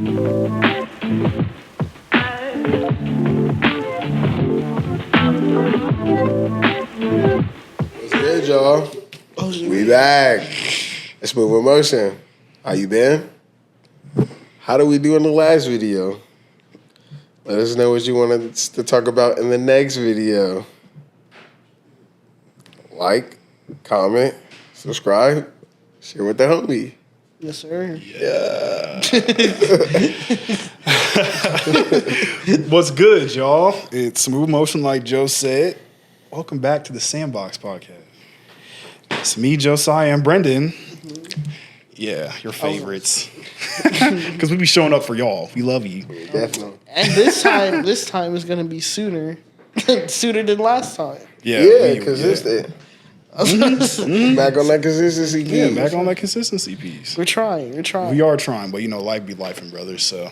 What's good, y'all? We back. Let's move in motion. How you been? How did we do in the last video? Let us know what you want us to talk about in the next video. Like, comment, subscribe, share with the homie. Yes, sir. Yeah. What's good, y'all? It's Smooth Motion, like Joe said. Welcome back to the Sandbox Podcast. It's me, Josiah, and Brendan. Yeah, your favorites. Because we be showing up for y'all. We love you. Definitely. And this time is gonna be sooner than last time. Yeah, consistent. Back on that consistency piece. Yeah, back on that consistency piece. We're trying. We are trying, but life be lifing, brothers. So,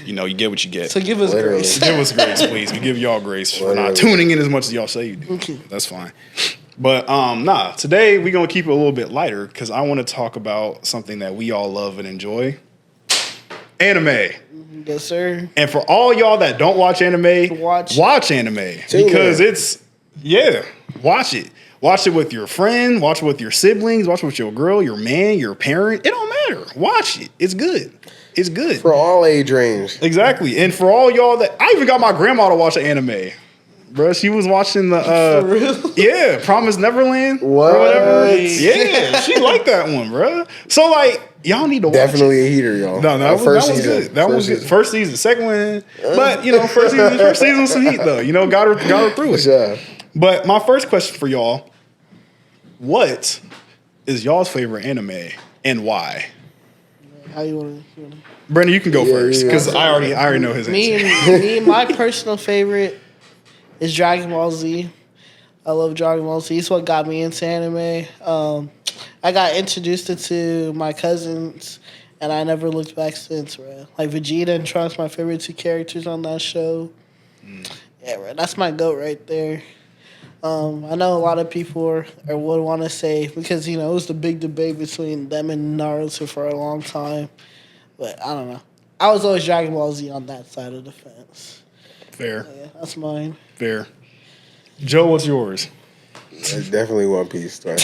you get what you get. So give us grace. Give us grace, please. We give y'all grace for not tuning in as much as y'all say you do. Okay. That's fine. But today we're gonna keep it a little bit lighter because I want to talk about something that we all love and enjoy. Anime. Yes, sir. And for all y'all that don't watch anime, watch anime. Because watch it. Watch it with your friend, watch it with your siblings, watch it with your girl, your man, your parent. It don't matter. Watch it. It's good. It's good. For all age range. Exactly. And for all y'all that I even got my grandma to watch an anime. Bro, she was watching the For real? Yeah, Promised Neverland. What? Or whatever. Yeah, she liked that one, bro. So y'all need to watch Definitely it. a heater, y'all. No, that was good. That was good. First season, second one. But first season was some heat though. Got her through it. Yeah. But my first question for y'all: what is y'all's favorite anime and why? How you want to? Brendan, you can go first because I already know his answer. Me and my personal favorite is Dragon Ball Z. I love Dragon Ball Z. It's what got me into anime. I got introduced to my cousins, and I never looked back since, bro. Like Vegeta and Trunks, my favorite two characters on that show. Yeah, bro, that's my GOAT right there. I know a lot of people would want to say, because, it was the big debate between them and Naruto for a long time. But I don't know. I was always Dragon Ball Z on that side of the fence. Fair. Yeah, that's mine. Fair. Joe, what's yours? It's definitely One Piece. Right?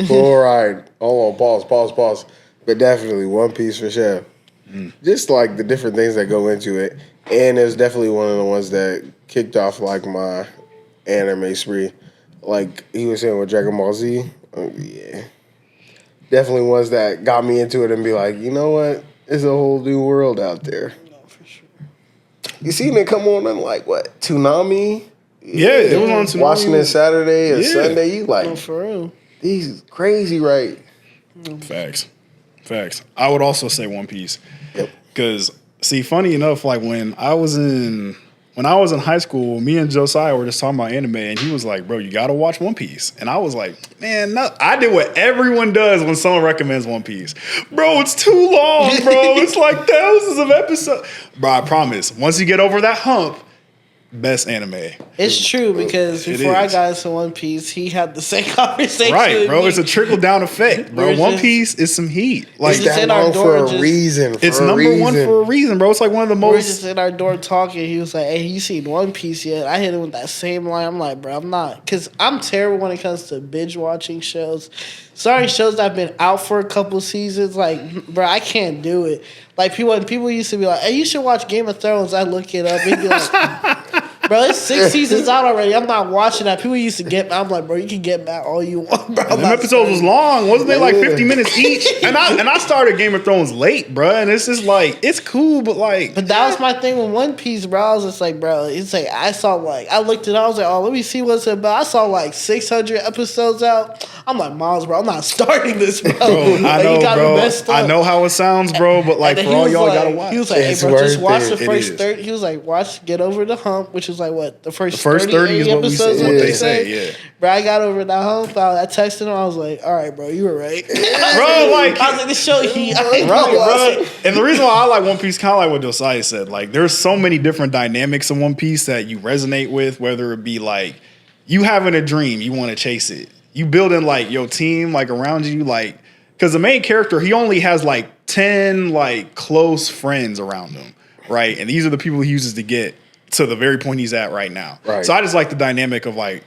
Full ride. Hold on, pause. But definitely One Piece for sure. Just like the different things that go into it. And it was definitely one of the ones that kicked off my anime spree. Like he was saying with Dragon Ball Z. Yeah. Definitely ones that got me into it and be like, you know what? There's a whole new world out there. No, for sure. You seen it come on what? Toonami? Yeah, it was on Toonami. Watching it Saturday or Sunday, you No, for real. these crazy, right? Facts. I would also say One Piece. Yep. Because, funny enough, when I was in high school, me and Josiah were just talking about anime, and he was like, bro, you got to watch One Piece. And I was like, man, no. I did what everyone does when someone recommends One Piece. Bro, it's too long, bro. It's like thousands of episodes. Bro, I promise, once you get over that hump, best anime. It's true, because before I got into One Piece, he had the same conversation. Right, bro. with me. It's a trickle down effect, bro. One Piece is some heat. It's that long for a reason. It's number one for a reason, bro. It's like one of the We're most. just in our door talking. He was like, hey, you seen One Piece yet? I hit him with that same line. I'm like, bro, I'm not. Because I'm terrible when it comes to binge watching shows. Sorry, shows that have been out for a couple seasons. Like, bro, I can't do it. Like, people used to be like, hey, you should watch Game of Thrones. I look it up. He'd be like, bro, it's 6 seasons out already. I'm not watching that. People used to get mad. I'm like, bro, you can get mad all you want, bro. Them episodes was long. Wasn't they like 50 minutes each? And I started Game of Thrones late, bro. And it's just like, it's cool, but like. But that was my thing with One Piece, bro. I was just like, bro, it's like, I looked at it, I was like, oh, let me see what's it about. I saw 600 episodes out. I'm like, Myles, bro, I'm not starting this, bro. I know, bro. I know how it sounds, bro, but for all y'all gotta watch. He was like, hey, bro, just watch the first 30. He was like, get over the hump, which is the first 30 is what episodes, what they say, yeah. Bro, I got over that hump. I texted him. I was like, all right, bro, you were right. Bro, I was like, this show, bro. And the reason why I like One Piece, kind of like what Josiah said, there's so many different dynamics in One Piece that you resonate with, whether it be you having a dream, you want to chase it. You building your team around you, because the main character, he only has 10 like close friends around him, right? And these are the people he uses to get to the very point he's at right now. Right. So I just like the dynamic of like,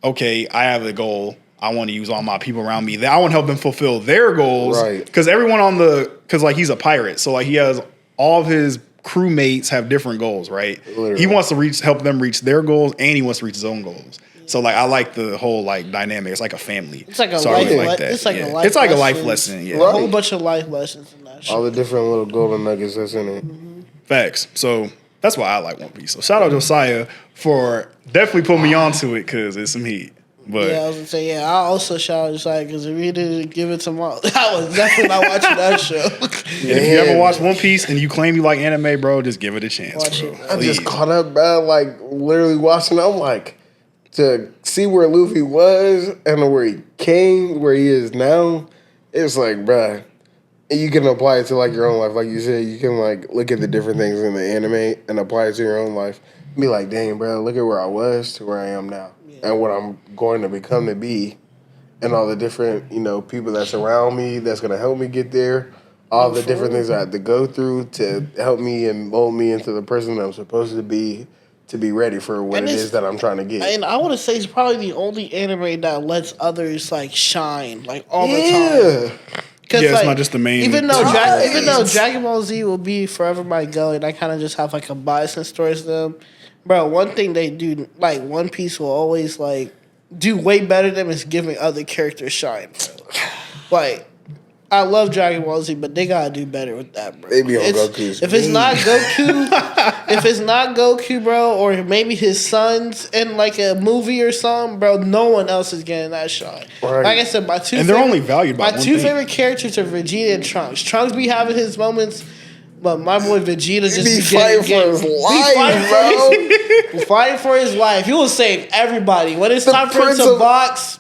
okay, I have a goal. I want to use all my people around me. I want to help them fulfill their goals. Right. Because everyone because like he's a pirate. So like he has all of his crewmates have different goals, right? Literally. He wants to help them reach their goals and he wants to reach his own goals. So like I like the whole like dynamic. It's like a family. It's like a so life. that. It's like yeah. a life. It's like a life lesson. lesson. Yeah. A whole bunch of life lessons in that shit. All the different little golden nuggets that's in it. Facts. So that's why I like One Piece. So shout out Josiah for definitely putting me onto it because it's some heat. But yeah, I was gonna say, yeah, I also shout out Josiah because if he didn't give it to Myles, I was definitely not watching that show. if you ever watch One Piece and you claim you like anime, bro, just give it a chance. Watch bro. it. I just caught up, bro. Like literally watching. I'm like, to see where Luffy was and where he came, where he is now. It's like, bro, you can apply it to like your own life. Like you said, you can like look at the different things in the anime and apply it to your own life. Be like, dang, bro, look at where I was to where I am now, and what I'm going to become to be, and all the different people that's around me that's gonna help me get there. All the different things I had to go through to help me and mold me into the person that I'm supposed to be ready for what it is that I'm trying to get. And I want to say it's probably the only anime that lets others like shine like all the time. Yeah, it's like, not just the main. Even though Dragon Ball Z will be forever my go, and I kind of just have like a bias towards them, bro. One thing they do, like One Piece will always like do way better than is giving other characters shine, bro. Like I love Dragon Ball Z, but they gotta do better with that, bro. They be on Goku's. If it's not Goku, bro, or maybe his sons in like a movie or something, bro, no one else is getting that shot. Right. Like I said, they're only valued by my one two thing. favorite characters are Vegeta and Trunks. Trunks be having his moments, but my boy Vegeta just be fighting for his life, bro. Fighting for his life. He will save everybody. When it's time for him to box,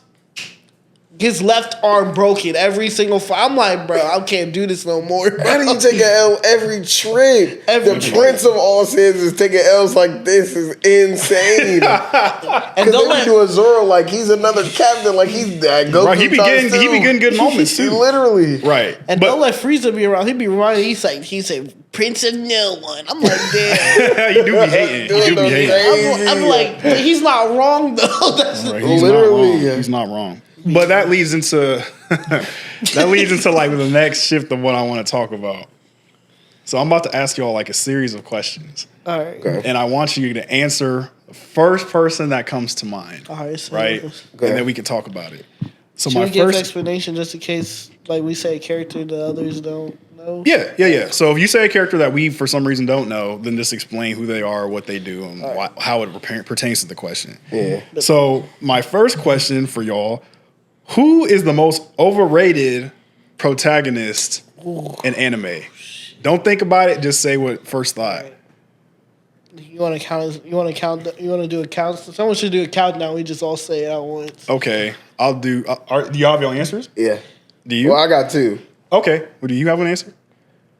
his left arm broken every single fight. I'm like, bro, I can't do this no more. Why do you take an L every trip? The Prince of all sins is taking L's like this is insane. And don't let do a Zoro like he's another captain, like he's that Goku. Right, he be getting good moments too. Literally, right. And don't let Frieza be around. He be reminded. He's a Prince of no one. I'm like, damn. You do be hating. I'm like, he's not wrong though. That's right, he's literally not wrong. He's not wrong. But that leads into like the next shift of what I want to talk about. So I'm about to ask y'all like a series of questions. All right. Okay. And I want you to answer the first person that comes to mind. All right. So right? Okay. And then we can talk about it. So should my we give first explanation just in case like we say a character the others don't know? Yeah. So if you say a character that we for some reason don't know, then just explain who they are, what they do, and how it pertains to the question. Yeah. So my first question for y'all: who is the most overrated protagonist in anime? Don't think about it. Just say what first thought. You want to count? You want to do a count? Someone should do a countdown. We just all say it at once. Okay, I'll do. Do y'all have your answers? Yeah. Do you? Well, I got two. Okay. Well, do you have an answer?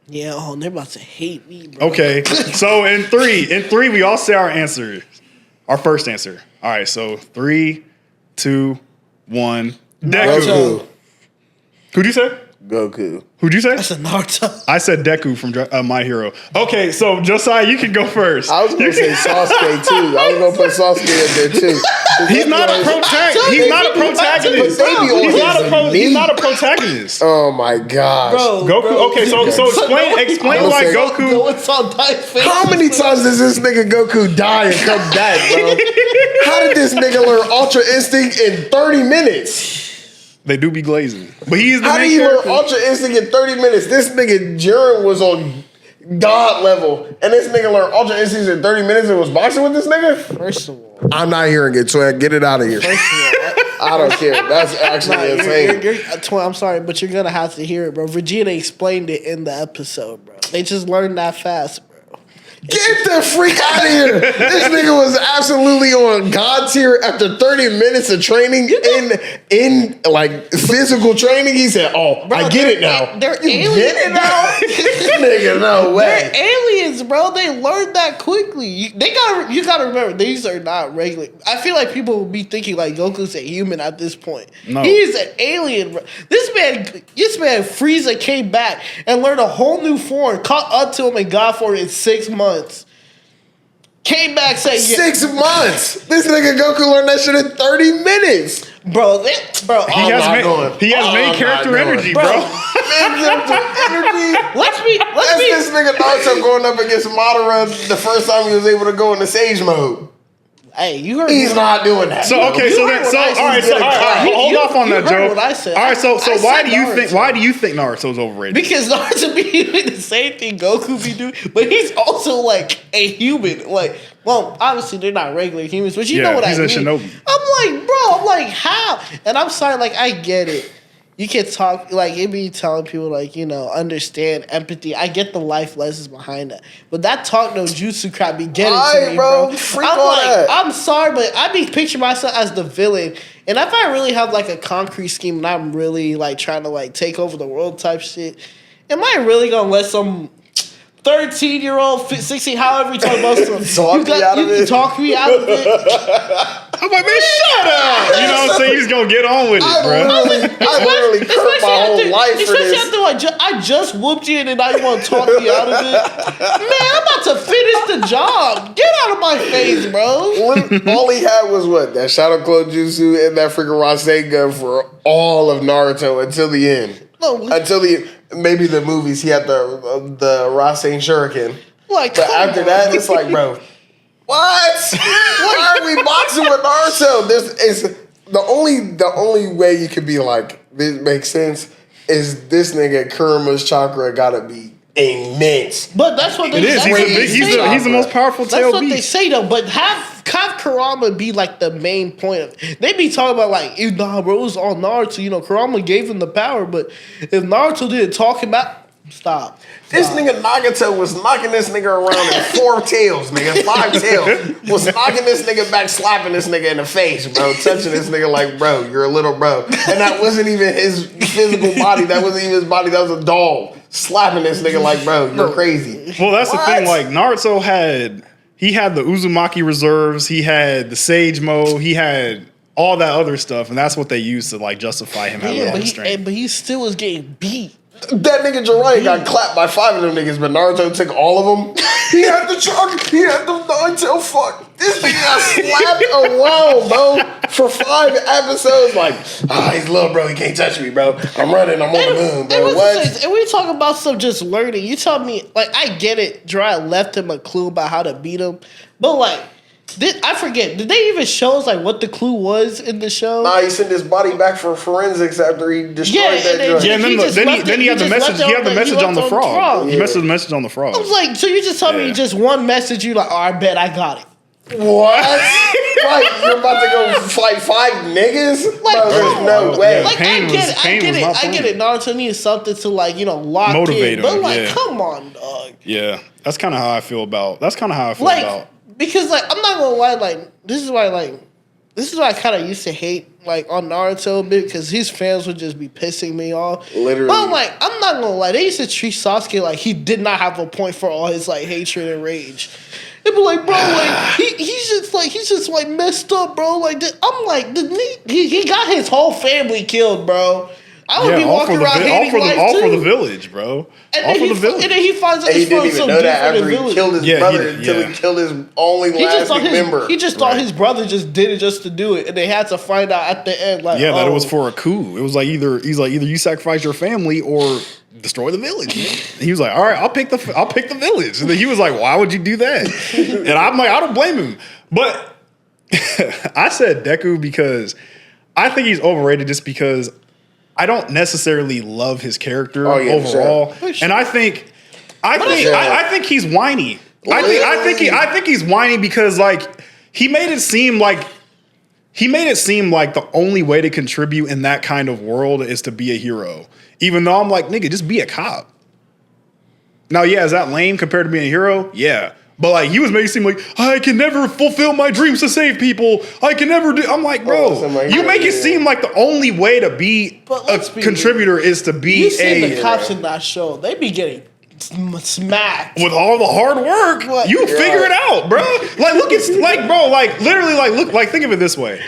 Yeah. Oh, they're about to hate me, bro. Okay. So in three, we all say our answer. Our first answer. All right. So 3, 2, 1. Deku. Who'd you say? Goku. Who'd you say? That's a Naruto. I said Deku from My Hero. Okay, so Josiah, you can go first. I was going to say Sasuke too. I was going to put Sasuke in there too. He's not a protagonist. He's not a protagonist. He's not a protagonist. Oh my gosh. Bro, Goku. Okay, so explain why Goku. How many times does this nigga Goku die and come back, bro? How did this nigga learn Ultra Instinct in 30 minutes? They do be glazing. But he's the How main did he character. learn Ultra Instinct in 30 minutes? This nigga Jiren was on God level. And this nigga learned Ultra Instinct in 30 minutes and was boxing with this nigga? First of all. I'm not hearing it, Twin. Get it out of here. First of all. I don't care. That's actually insane. I'm sorry, but you're going to have to hear it, bro. Vegeta explained it in the episode, bro. They just learned that fast, bro. Get the freak out of here. This nigga was absolutely on God tier after 30 minutes of training in like physical training. He said, "Oh, bro, I get it now." They're aliens. Get it now? Nigga, no way. They're aliens, bro. They learned that quickly. You gotta remember, these are not regular. I feel like people will be thinking like Goku's a human at this point. No. He's an alien, bro. This man Frieza came back and learned a whole new form, caught up to him in God form in 6 months. Came back, said, 6 months. This nigga Goku learned that shit in 30 minutes. Bro, He has main character energy, bro. Energy. Let's be. That's this nigga Naruto going up against Madara the first time he was able to go into Sage mode. Hey, you heard He's not doing that. So okay, all right, hold off on that, Joe. What I said. All right, so why do you Naruto. think Naruto's overrated? Because Naruto be doing the same thing Goku be doing, but he's also like a human. Like, well, obviously they're not regular humans, but you know what I mean. He's a shinobi. I'm like, how? And I'm sorry, like, I get it. You can talk, like, it be telling people, like, understand empathy. I get the life lessons behind that. But that talk no jutsu crap be getting to me, bro. I'm sorry, but I be picturing myself as the villain. And if I really have, like, a concrete scheme and I'm really, like, trying to, like, take over the world type shit, am I really going to let some 13-year-old, 16, however you talk about stuff, talk me out of it? Talk me out of it. I'm like, man, shut up. You know what I'm saying? He's going to get on with it, bro. I literally curved my whole life for this. Especially after I just whooped you and now you want to talk me out of it. Man, I'm about to finish the job. Get out of my face, bro. All he had was what? That Shadow Clone Jutsu and that freaking Rasengan for all of Naruto until the end. No, maybe the movies, he had the Rasen Shuriken. Like, but after that, it's like, bro, what? Why are we boxing with Naruto? The only way you could be like, this makes sense, is this nigga Kurima's chakra gotta be immense. But that's what they say. He's the most powerful tail beast. That's what they say, though. But have Kurama be like the main point of it. They be talking about like, nah, bro, it was all Naruto. Kurama gave him the power, but if Naruto didn't talk him out, stop. This nigga Nagato was knocking this nigga around in 4 tails, nigga. 5 tails. Was knocking this nigga back, slapping this nigga in the face, bro. Touching this nigga like, bro, you're a little bro. And that wasn't even his physical body. That wasn't even his body. That was a doll. Slapping this nigga like, bro, you're crazy. Well, that's the thing. Like, Naruto had the Uzumaki reserves. He had the Sage Mode. He had all that other stuff. And that's what they used to, like, justify him having all the strength. But he still was getting beat. That nigga Jiraiya got clapped by 5 of them niggas, but Naruto took all of them. He had the chakra. He had the 9-tail fuck. This nigga got slapped around, bro, for 5 episodes. Like, he's little, bro. He can't touch me, bro. I'm running. I'm on the moon, bro. What? And we talk about stuff just learning. You tell me, like, I get it. Jiraiya left him a clue about how to beat him, but like, I forget. Did they even show us like what the clue was in the show? Nah, he sent his body back for forensics after he destroyed that drug. Yeah, and then he had the message. He had the message on the frog. He messaged the message on the frog. I was like, so you just tell me just one message? You like, oh, I bet I got it. What? Like you're about to go fight 5 niggas? Like, bro, there's no way. Like I get it. Naruto needs something to like lock motivate in. But like, come on, dog. Yeah, that's kind of how I feel about. Because like I'm not gonna lie, like this is why I kind of used to hate like on Naruto a bit because his fans would just be pissing me off. Literally, but I'm not gonna lie, they used to treat Sasuke like he did not have a point for all his like hatred and rage. They'd be like, bro, like he's just like messed up, bro. Like I'm like, he got his whole family killed, bro. I would be walking around hating life all too. for the village, bro. And then he finds out he he's didn't from even know that after he killed his brother until he killed his only lasting member. He just thought his brother just did it just to do it, and they had to find out at the end, like, that it was for a coup. It was like either you sacrifice your family or destroy the village. And he was like, all right, I'll pick the village. And then he was like, why would you do that? And I'm like, I don't blame him. But I said Deku because I think he's overrated just because I don't necessarily love his character overall, and I think he's whiny. I think he's whiny because like he made it seem like the only way to contribute in that kind of world is to be a hero. Even though I'm like, nigga, just be a cop. Now, is that lame compared to being a hero? Yeah. But like he was making it seem like I can never fulfill my dreams to save people. I can never do. I'm like, bro, you make it seem like the only way to be a contributor is to be you see the cops in that show. They be getting smacked. With all the hard work, What? you figure it out, bro. Like, look at, like, bro, like, literally, like, look, like, think of it this way.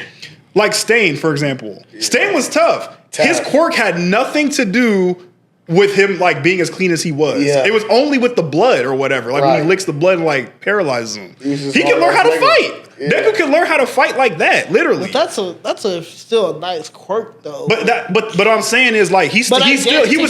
Like Stain, for example. Stain was tough. His quirk had nothing to do with him, like, being as clean as he was. Yeah. It was only with the blood or whatever. Like, when he licks the blood and, like, paralyzes him. He can learn how to fight. Yeah. Deku can learn how to fight like that, literally. But that's a still a nice quirk though. But what I'm saying is, like, he was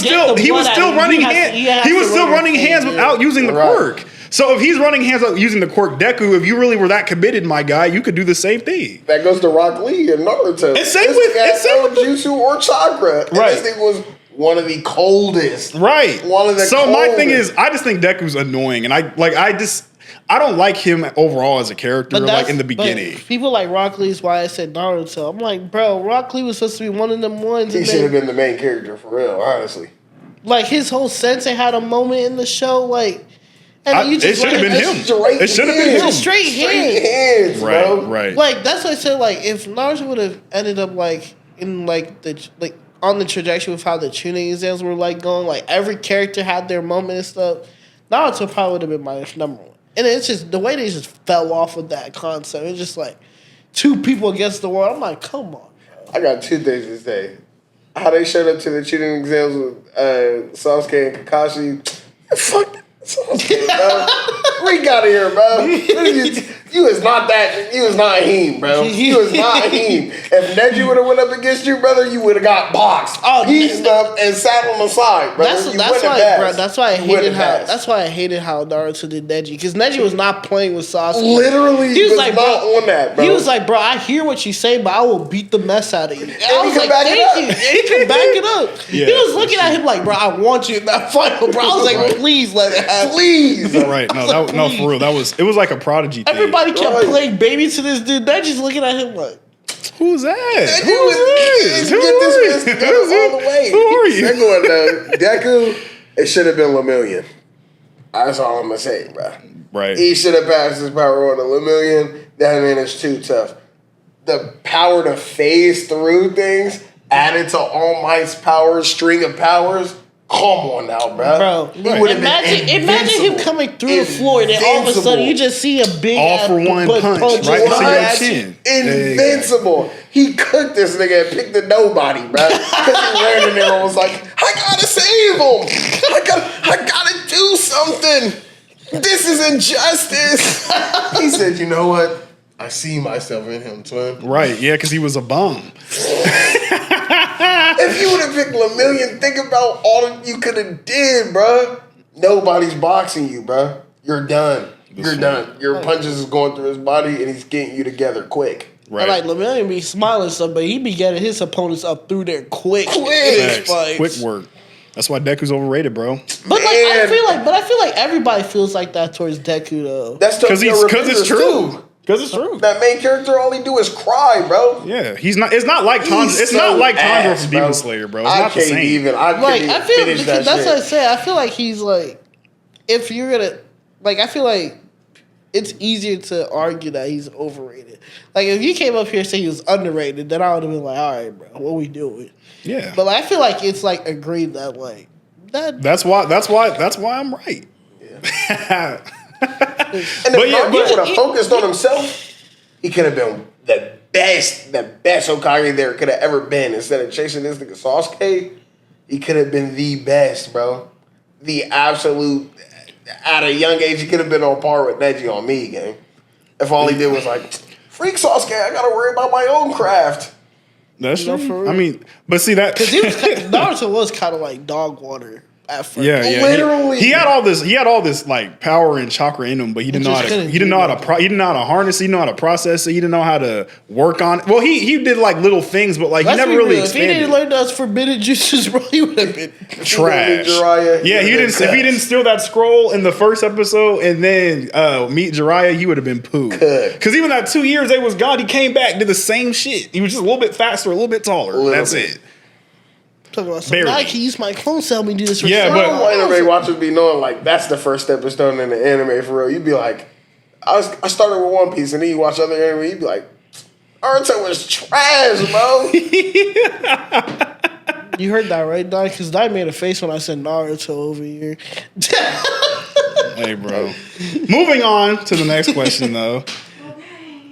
still running hands without using the quirk. So if he's running hands without using the quirk Deku, if you really were that committed, my guy, you could do the same thing. That goes to Rock Lee and Naruto. And same with Jutsu or Chakra. And right. This thing was one of the coldest. Right. One of the So coldest. my thing is, I just think Deku's annoying, and I don't like him overall as a character, like in the beginning. People like Rock Lee is why I said Naruto. I'm like, bro, Rock Lee was supposed to be one of them ones. He should have been the main character for real, honestly. Like his whole sensei had a moment in the show, like, and it should have been him. It should have been him. Straight hands, bro. Right. Like that's what I said. Like if Naruto would have ended up like in like on the trajectory of how the tuning exams were like going, like every character had their moment and stuff. Naruto probably would have been my number one. And it's just the way they just fell off of that concept. It's just like two people against the world. I'm like, come on, bro. I got two things to say. How they showed up to the cheating exams with Sasuke and Kakashi. Fuck Sasuke, bro. Freak out of here, bro. You is not that. You is not him, bro. You is not him. If Neji would have went up against you, brother, you would have got boxed, pieced up, and sat on the side, bro. That's why I hated how Naruto did Neji, because Neji was not playing with Sasuke. Literally, he was like, not on that, bro. He was like, bro, I hear what you say, but I will beat the mess out of you. And I was like, thank you. And he could back it up. Yeah, he was looking at him like, bro, I want you in that final, bro. I was like, please let it happen. Please. Right. No, for real. It was like a prodigy thing. Everybody kept playing baby to this dude. Neji's looking at him like, who's that? Get this man all the way. Who are you? Second one, though, Deku, it should have been Lemillion. That's all I'm going to say, bro. Right. He should have passed his power on to Lemillion. That man is too tough. The power to phase through things added to All Might's power, string of powers. Come on now, bro. Imagine him coming through the floor, and then all of a sudden you just see a big all for one punch right to your chin. Invincible. He cooked this nigga and picked a nobody, bro. Because he ran in there and was like, I gotta save him. I gotta do something. This is injustice. He said, you know what? I see myself in him, twin. Right, yeah, because he was a bum. If you would have picked Lemillion, think about all that you could have did, bro. Nobody's boxing you, bro. You're done. You're done. Your punches is going through his body, and he's getting you together quick. Right. Like Lemillion be smiling stuff, but he be getting his opponents up through there quick. Quick work. That's why Deku's overrated, bro. But I feel like everybody feels like that towards Deku though. That's because it's true. Because it's true. That main character, all he do is cry, bro. Yeah, he's not. It's not like Tanjiro. It's not like Tanjiro from Demon Slayer, bro. It's not the same. I feel because that's what I say. I feel like he's like, if you're gonna, like, I feel like it's easier to argue that he's overrated. Like, if you came up here and said he was underrated, then I would have been like, all right, bro, what we doing? Yeah. But like, I feel like it's like agreed that like that. That's why I'm right. Yeah. And if Naruto would have focused on himself, he could have been the best Hokage there could have ever been. Instead of chasing this nigga Sasuke, he could have been the best, bro. The absolute, at a young age, he could have been on par with Neji on me, gang. If all he did was like, freak Sasuke, I gotta worry about my own craft. That's true. I mean, but see that because Naruto was kind of like dog water. At first. Yeah. Literally, he had all this like power and chakra in him, but he didn't know how to harness it. He didn't know how to process it. He didn't know how to work on it. Well, he did like little things, but like he never really expanded. If he didn't learn those forbidden juices, bro, he would have been trash. Yeah, if he didn't steal that scroll in the first episode and then meet Jiraiya, he would have been poo. Because even that 2 years they was gone, he came back, did the same shit. He was just a little bit faster, a little bit taller. That's it. Talking about something, I can use my clone to help me do this. Yeah, but anime watchers be knowing like that's the first stepping stone in the anime for real. You'd be like, I started with One Piece, and then you watch other anime, you'd be like, Naruto was trash, bro. You heard that, right, Dai? Because Dai made a face when I said Naruto over here. Hey, bro. Moving on to the next question, though.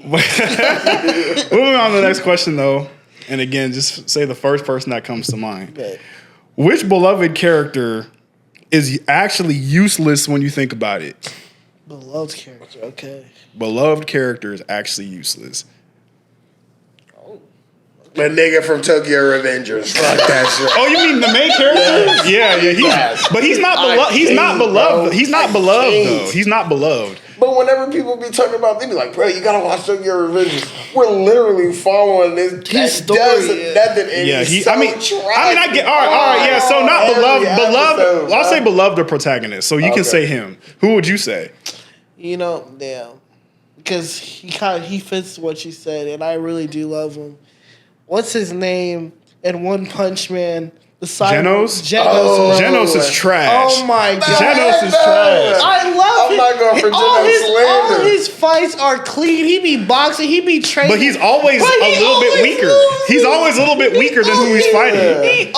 Moving on to the next question, though. And again, just say the first person that comes to mind. Okay. Which beloved character is actually useless when you think about it? Beloved character, okay. Beloved character is actually useless. The nigga from Tokyo Revengers. Fuck that shit. Oh, you mean the main character? Yeah. But he's not beloved. He's not beloved. He's not beloved though. He's not beloved. But whenever people be talking about, they be like, bro, you gotta watch Tokyo Revengers. We're literally following his story. Nothing. Yeah, I get. All right. Yeah, so not beloved. I'll say beloved or protagonist. So you can say him. Who would you say? You know, damn, because he fits what you said, and I really do love him. What's his name in One Punch Man? The Genos? Genos is trash. Oh my god. Genos is trash. I love I'm not going for Genos slander. All his fights are clean. He be boxing. He be training. But he's always a little bit weaker. He's always a little bit weaker than who he's fighting.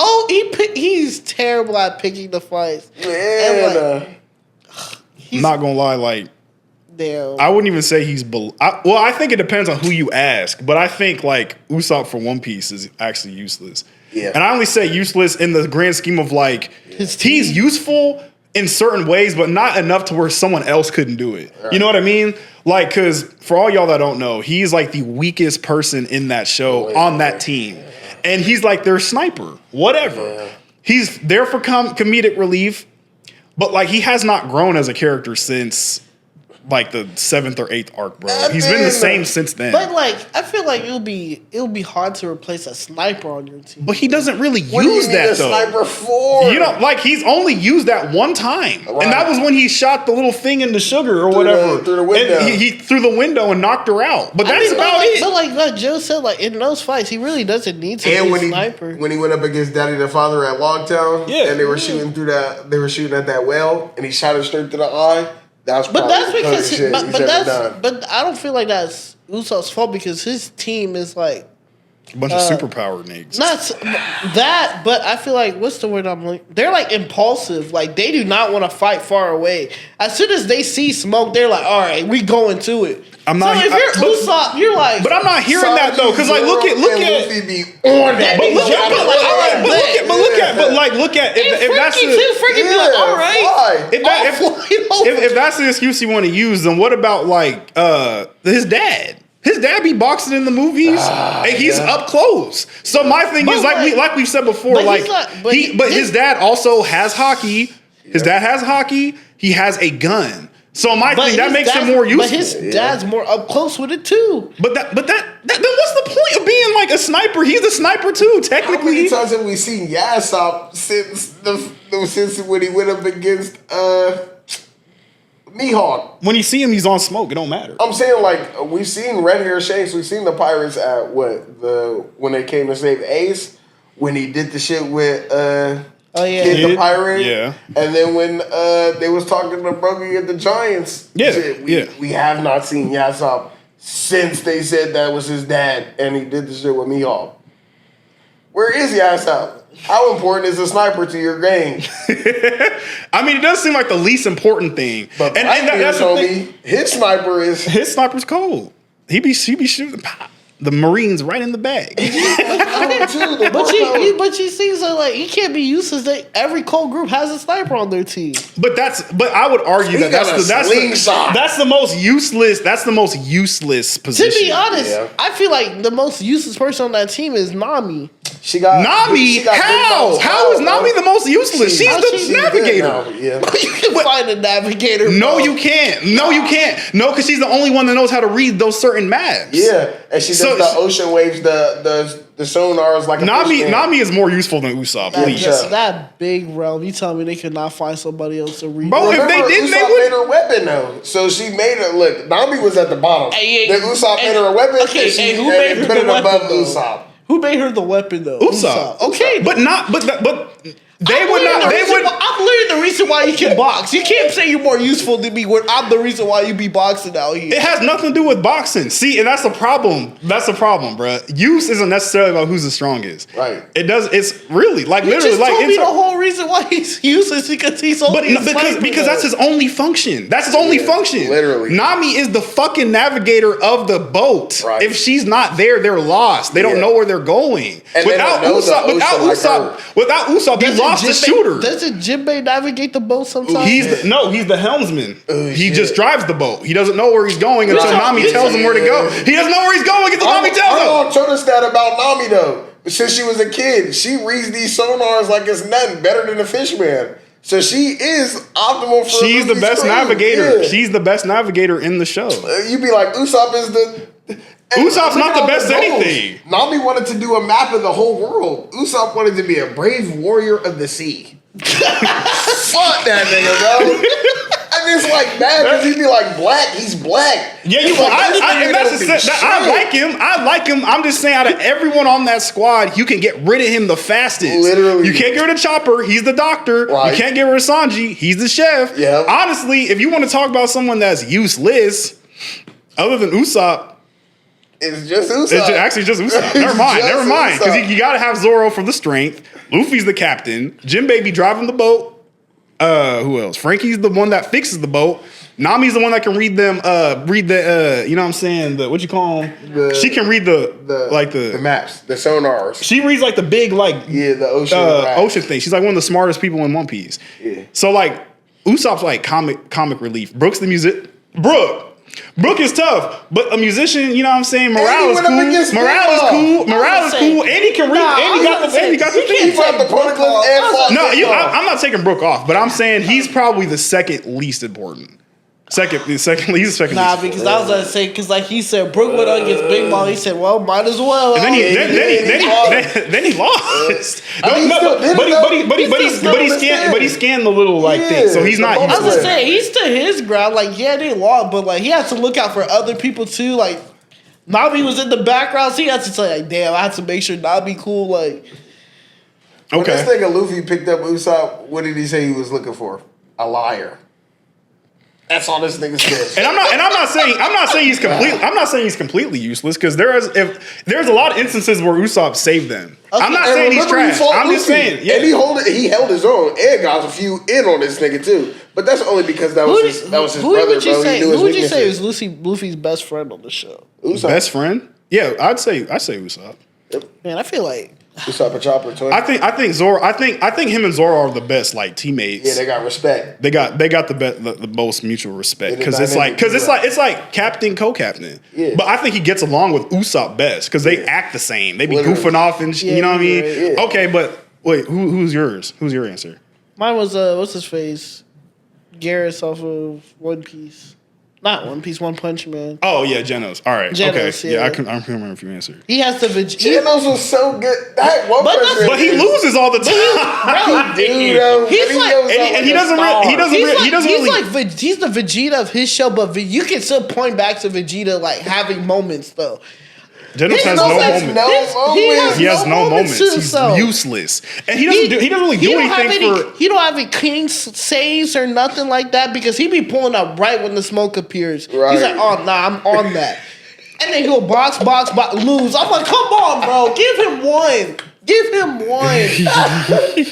He's terrible at picking the fights. Man. I'm not going to lie, like, damn. I wouldn't even say he's I think it depends on who you ask, but I think like Usopp for One Piece is actually useless. Yeah. And I only say useless in the grand scheme of like he's useful in certain ways, but not enough to where someone else couldn't do it. Right. You know what I mean? Like, because for all y'all that don't know, he's like the weakest person in that show on that team. And he's like their sniper, whatever. Yeah. He's there for comedic relief, but like he has not grown as a character since like the 7th or 8th arc, bro. He's been the same since then. But like, I feel like it'll be hard to replace a sniper on your team. But he doesn't really use that though. Sniper for? You know, like he's only used that one time, right. And that was when he shot the little thing into Sugar or whatever through the window. And he through the window and knocked her out. But that's about it. But like Joe said, like in those fights, he really doesn't need to be a sniper. When he went up against Daddy the Father at Logtown, and they were shooting through that, they were shooting at that well, and he shot her straight through the eye. But I don't feel like that's Usopp's fault because his team is like a bunch of superpowered niggas. Not that, but I feel like what's the word I'm like? They're like impulsive. Like they do not want to fight far away. As soon as they see smoke, they're like, "All right, we going to it." If you're Usopp, you're like. But I'm not hearing that though, because like look at. If that's if that's the excuse you want to use, then what about like his dad? His dad be boxing in the movies, and he's up close. So my thing is like we've said before, his dad also has hockey. His dad has hockey. He has a gun. So my thing that makes him more useful. But his dad's more up close with it too. But then what's the point of being like a sniper? He's a sniper too, technically. How many times have we seen Yasopp since when he went up against Mihawk? When you see him, he's on smoke. It don't matter. I'm saying like we've seen Red Hair Shanks. We've seen the Pirates at when they came to save Ace when he did the shit with Kid the Pirate. Yeah. And then when they was talking to Broggy at the Giants. We have not seen Yasopp since they said that was his dad and he did the shit with Mihawk. Where is Yasopp? How important is a sniper to your game? I mean, it does seem like the least important thing. But that's the thing. His sniper's cold. He be shooting the Marines right in the bag. But she seems like he can't be useless. Every cold group has a sniper on their team. But I would argue that's the most useless. That's the most useless position. To be honest, I feel like the most useless person on that team is Nami. Nami? How is Nami the most useless? She's the navigator. You can find a navigator. No, you can't. No, because she's the only one that knows how to read those certain maps. Yeah, and she does the ocean waves, the sonars like a Nami is more useful than Usopp. That big realm. You tell me they could not find somebody else to read. Bro, if they didn't, they would. Made her weapon though, so she made her look. Nami was at the bottom. Then Usopp made her a weapon. Okay, who made her put it above Usopp? Who made her the weapon though? Usopp. Okay, but They would not. They would. I'm literally the reason why you can box. You can't say you're more useful than me when I'm the reason why you be boxing out here. It has nothing to do with boxing. See, and that's the problem. That's the problem, bro. Use isn't necessarily about who's the strongest. Right. It does. It's really like You literally just like told me it's the whole reason why he's useless because he's only because that's his only function. That's his only function. Literally. Nami is the fucking navigator of the boat. Right. If she's not there, they're lost. They don't know where they're going. And Without Usopp, they lost the shooter. Doesn't Jinbei navigate the boat sometimes? He's the helmsman. He just drives the boat. He doesn't know where he's going until Nami tells him where to go. He doesn't know where he's going until Nami tells him. I'm gonna notice that about Nami though. Since she was a kid, she reads these sonars like it's nothing, better than a fish man. So she is optimal for. She's the best navigator. Yeah. She's the best navigator in the show. You'd be like, Usopp is the. Usopp's not the best anything. Nami wanted to do a map of the whole world. Usopp wanted to be a brave warrior of the sea. Fuck that nigga, bro. And it's like bad because he'd be like black. He's black. Yeah, I like him. I like him. I'm just saying, out of everyone on that squad, you can get rid of him the fastest. Literally, you can't get rid of Chopper. He's the doctor. Right. You can't get rid of Sanji. He's the chef. Yeah. Honestly, if you want to talk about someone that's useless, other than Usopp. It's just Usopp. It's actually just Usopp. Never mind. Because you got to have Zoro for the strength. Luffy's the captain. Jinbei be driving the boat. Who else? Frankie's the one that fixes the boat. Nami's the one that can read them. You know what I'm saying? What you call them? She can read the maps, the sonars. She reads like the big the ocean thing. She's like one of the smartest people in One Piece. Yeah. So like Usopp's like comic relief. Brooke's the music. Brooke is tough, but a musician, you know what I'm saying? Morale is cool. And he can read. And he got the thing. I'm not taking Brooke off, but I'm saying he's probably the second least important. He's the second least. Nah, because I was gonna say, because like he said, Brooke went on against Big Mom. He said, well, might as well. And then he lost. But he scanned the little thing, so he's not. I was gonna say he stood his ground. Like they lost, but like he had to look out for other people too. Like Nami was in the background, so he had to say, like, damn, I had to make sure Nami cool. Like, when this nigga Luffy picked up Usopp, what did he say he was looking for? A liar. That's all this nigga said. And I'm not saying he's completely useless, because there's a lot of instances where Usopp saved them. Okay. I'm not saying he's trash. I'm just saying, yeah. And he held his own and got a few in on this nigga too. But that's only because that was his brother, bro. Who would you say is Luffy's best friend on the show? Usopp. Best friend? Yeah, I'd say Usopp. Yep. Man, I feel like Usopp and Chopper twin. I think Zoro. I think him and Zoro are the best teammates. Yeah, they got respect. They got the most mutual respect, because it's like captain co-captain. Yeah. But I think he gets along with Usopp best because they act the same. They be goofing off and you know what I mean. Yeah. Okay, but wait, who's yours? Who's your answer? Mine was what's his face, Garrus off of One Piece. Not One Piece, One Punch Man. Oh yeah, Genos. All right, Genos, okay, yeah. I can remember if you answered. He has the Genos was so good. That One Punch Man, but he loses all the time. He's the Vegeta of his show, but you can still point back to Vegeta having moments though. Genos has no moments. He has no moments. He's useless, and he doesn't really do anything for. He don't have any king saves or nothing like that, because he be pulling up right when the smoke appears. Right. He's like, oh nah, I'm on that, and then he'll box, lose. I'm like, come on, bro, give him one. And he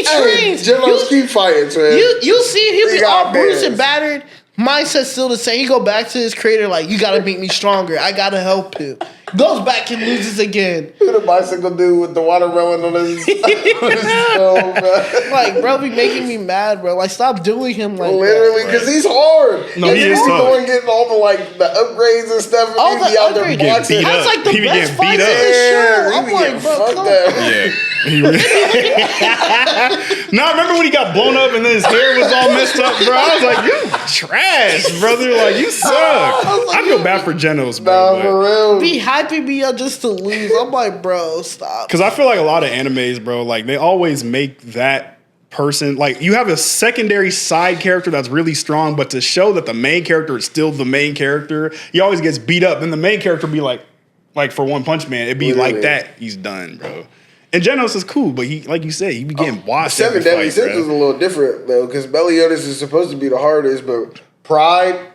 trains. Genos keep fighting, man. You see him be all bruised and battered. Mindset's still the same. He go back to his creator like, you gotta make me stronger. I gotta help him. Goes back and loses again. Who the bicycle dude with the watermelon on his stone, bro? Like, bro, be making me mad, bro. Like, stop doing him like literally, because he's hard. No, he is tough. Going getting all the upgrades and stuff. All the out there boxing. That's like the best fight in the show. I'm like, bro, come on. Now, remember when he got blown up and then his hair was all messed up, bro? I was like, you trash, brother. Like, you suck. I feel bad for Genos, bro. Nah, for real. Be hyping me up just to lose. I'm like, bro, stop. Because I feel like a lot of animes, bro, they always make that person, you have a secondary side character that's really strong, but to show that the main character is still the main character, he always gets beat up. Then the main character be like for One Punch Man, it'd be like that. He's done, bro. And Genos is cool, but he, like you said, he be getting washed. Seven Deadly Sins is a little different though, because Meliodas is supposed to be the hardest, but Pride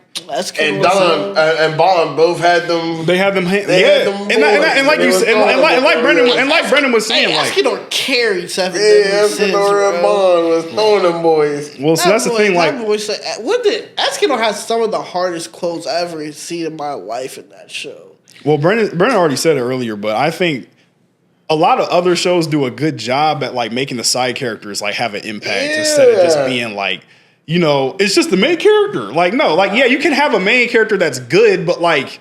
and Don and Bond both had them. They had them. Had them and like you said, and like Brendan was saying, like Escanor carried Seven Deadly Sins. Escanor and Bond was throwing them boys. Well, so that's the thing. Like, Escanor has some of the hardest quotes I ever seen in my life in that show. Well, Brendan already said it earlier, but I think a lot of other shows do a good job at like making the side characters like have an impact instead of just being like, you know, it's just the main character. Like, no, like, yeah, you can have a main character that's good, but like,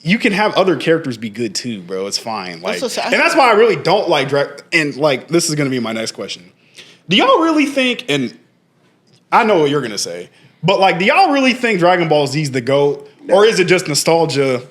you can have other characters be good too, bro. It's fine. Like, and that's why I really don't like and like, this is going to be my next question. Do y'all really think, and I know what you're going to say, but like, do y'all really think Dragon Ball Z is the GOAT? No. Or is it just nostalgia?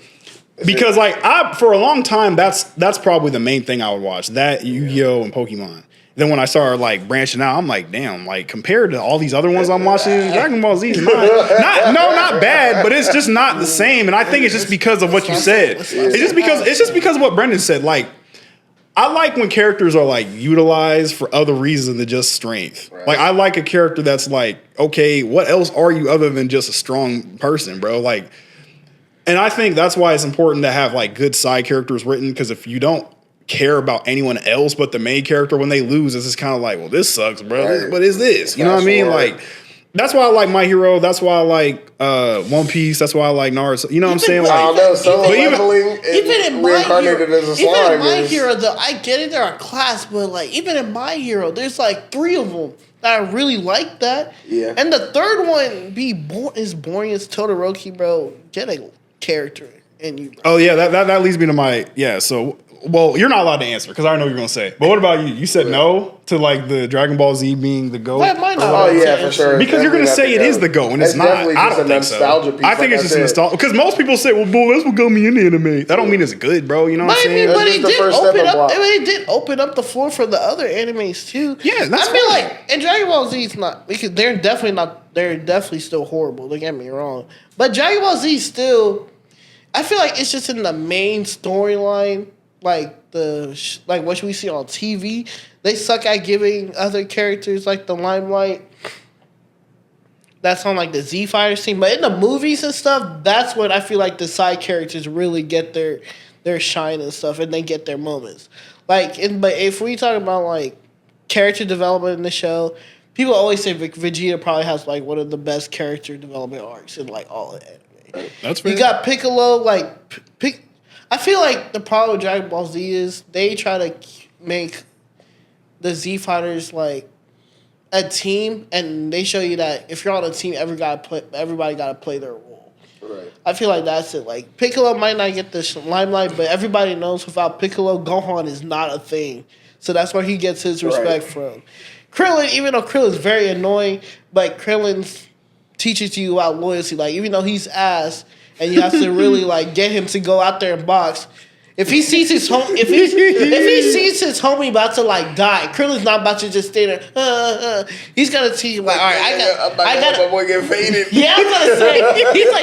Because like, for a long time, that's probably the main thing I would watch. That, Yu-Gi-Oh! And Pokemon. Then when I started like branching out, I'm like, damn, like compared to all these other ones I'm watching, Dragon Ball Z is not bad, but it's just not the same. And I think it's just because of what you said. It's just because of what Brendan said. Like, I like when characters are like utilized for other reasons than just strength. Right. Like, I like a character that's like, okay, what else are you other than just a strong person, bro? Like, and I think that's why it's important to have like good side characters written, because if you don't care about anyone else but the main character, when they lose, it's just kind of like, well, this sucks, bro. Right. What is this? You know what I mean? Like, that's why I like My Hero. That's why I like One Piece. That's why I like Naruto. You know what I'm saying? Like, I don't know. Solo leveling even in reincarnated as a slime. Even in My Hero, though, I get it. They're a class, but like even in My Hero, there's like 3 of them that I really like that. Yeah. And the third one is boring as Todoroki, bro. Get a character in you, bro. Oh yeah, that leads me to my So. Well, you're not allowed to answer because I know what you're going to say. But what about you? You said no to like the Dragon Ball Z being the GOAT? Oh, yeah, for sure. Because you're going to say it is the GOAT, and it's not. I don't think so. I think it's just a nostalgia. Because most people say, well, boy, that's what got me into anime. That don't mean it's good, bro. You know what I'm saying? But it did open up the floor for the other animes, too. Yeah, that's like, and Dragon Ball Z is not, because they're definitely still horrible. Don't get me wrong. But Dragon Ball Z still, I feel like it's just in the main storyline. Like like what we see on TV, they suck at giving other characters like the limelight. That's on like the Z Fighters team, but in the movies and stuff, that's when I feel like the side characters really get their shine and stuff, and they get their moments. Like, but if we talk about like character development in the show, people always say Vegeta probably has like one of the best character development arcs in like all of anime. That's fair. You got Piccolo, like I feel like the problem with Dragon Ball Z is they try to make the Z Fighters like a team, and they show you that if you're on a team, everybody got to play their role. Right. I feel like that's it. Like, Piccolo might not get the limelight, but everybody knows without Piccolo, Gohan is not a thing. So that's where he gets his respect from. Krillin, even though Krillin's very annoying, but Krillin teaches you about loyalty. Like, even though he's ass, and you have to really like get him to go out there and box. If he sees his homie about to like die, Krillin's not about to just stay there. He's gonna teach him like, all right, I got my boy get faded. Yeah, I'm gonna say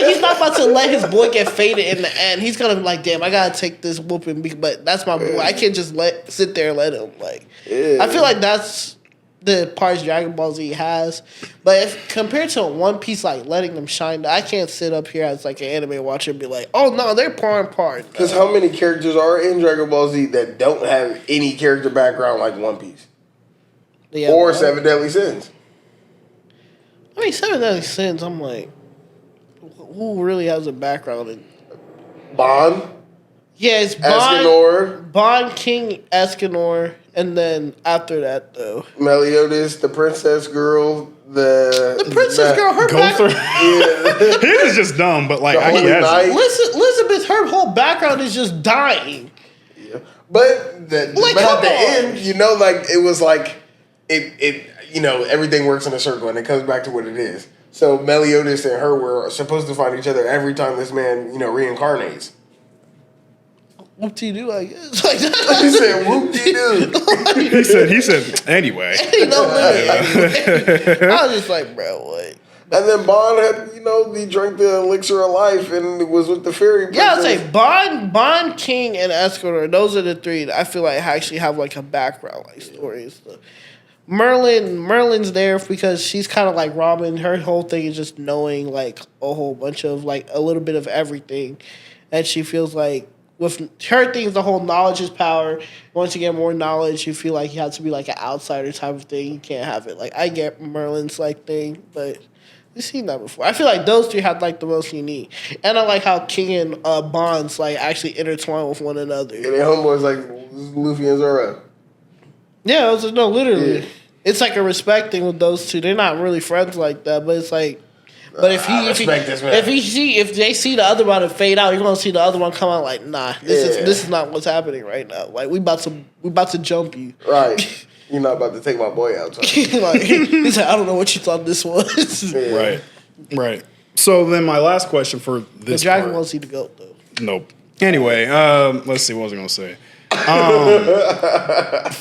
he's not about to let his boy get faded in the end. He's gonna be like, damn, I gotta take this whooping, but that's my boy. I can't just sit there and let him like. Yeah. I feel like that's the parts Dragon Ball Z has, but if compared to One Piece, like letting them shine, I can't sit up here as like an anime watcher and be like, oh no, they're pouring part. Because how many characters are in Dragon Ball Z that don't have any character background like One Piece or Seven Deadly Sins? I mean, Seven Deadly Sins. I'm like, who really has a background in Bond? Yeah, it's Bond, King Escanor. And then after that, though, Meliodas, the princess girl, the princess girl, her background. Yeah. His is just dumb, but like he has Elizabeth, her whole background is just dying. Yeah, but at the end, you know, like it was like it. You know, everything works in a circle, and it comes back to what it is. So Meliodas and her were supposed to find each other every time this man, you know, reincarnates. Whoop-de-doo, I guess. Like, he said, whoop-de-doo. he said, anyway. I was just like, bro, what? And then Bond had, he drank the elixir of life and it was with the fairy princess. Yeah, I'd say Bond, King, and Escanor. Those are the three that I feel like actually have like a background, like stories. Merlin's there because she's kind of like Robin. Her whole thing is just knowing like a whole bunch of like a little bit of everything, and she feels like with her thing, the whole knowledge is power. Once you get more knowledge, you feel like you have to be like an outsider type of thing. You can't have it. Like I get Merlin's like thing, but we've seen that before. I feel like those three have like the most unique, and I like how King and Bond's like actually intertwine with one another. And their homeboys like Luffy and Zoro. Yeah, literally. Yeah. It's like a respect thing with those two. They're not really friends like that, but it's like, but if they see the other one and fade out, you're gonna see the other one come out like, nah, this is not what's happening right now. Like we about to jump you. Right. You're not about to take my boy out. Like, he's like, I don't know what you thought this was. Yeah. Right. So then my last question for this the Dragon Ball Z the GOAT though. Nope. Anyway, let's see, what was I gonna say?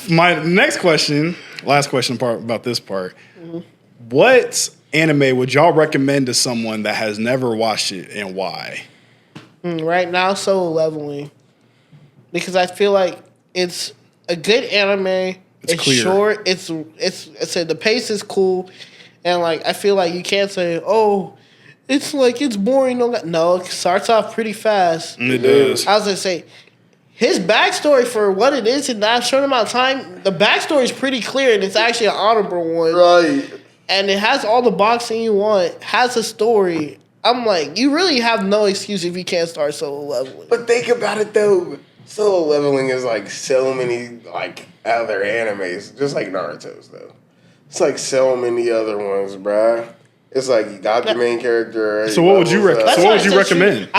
My next question, last question part about this part. Mm-hmm. What anime would y'all recommend to someone that has never watched it and why? Right now, Solo Leveling. Because I feel like it's a good anime. It's clear. Short. It's the pace is cool. And like I feel like you can't say, oh, it's boring. No, it starts off pretty fast. It does. I was gonna say his backstory for what it is in that short amount of time, the backstory is pretty clear and it's actually an honorable one. Right. And it has all the boxing you want, has a story. I'm like, you really have no excuse if you can't start Solo Leveling. But think about it though. Solo Leveling is like so many like other animes, just like Naruto's though. It's like so many other ones, bruh. It's like you got the main character. So what would you recommend? What would you recommend?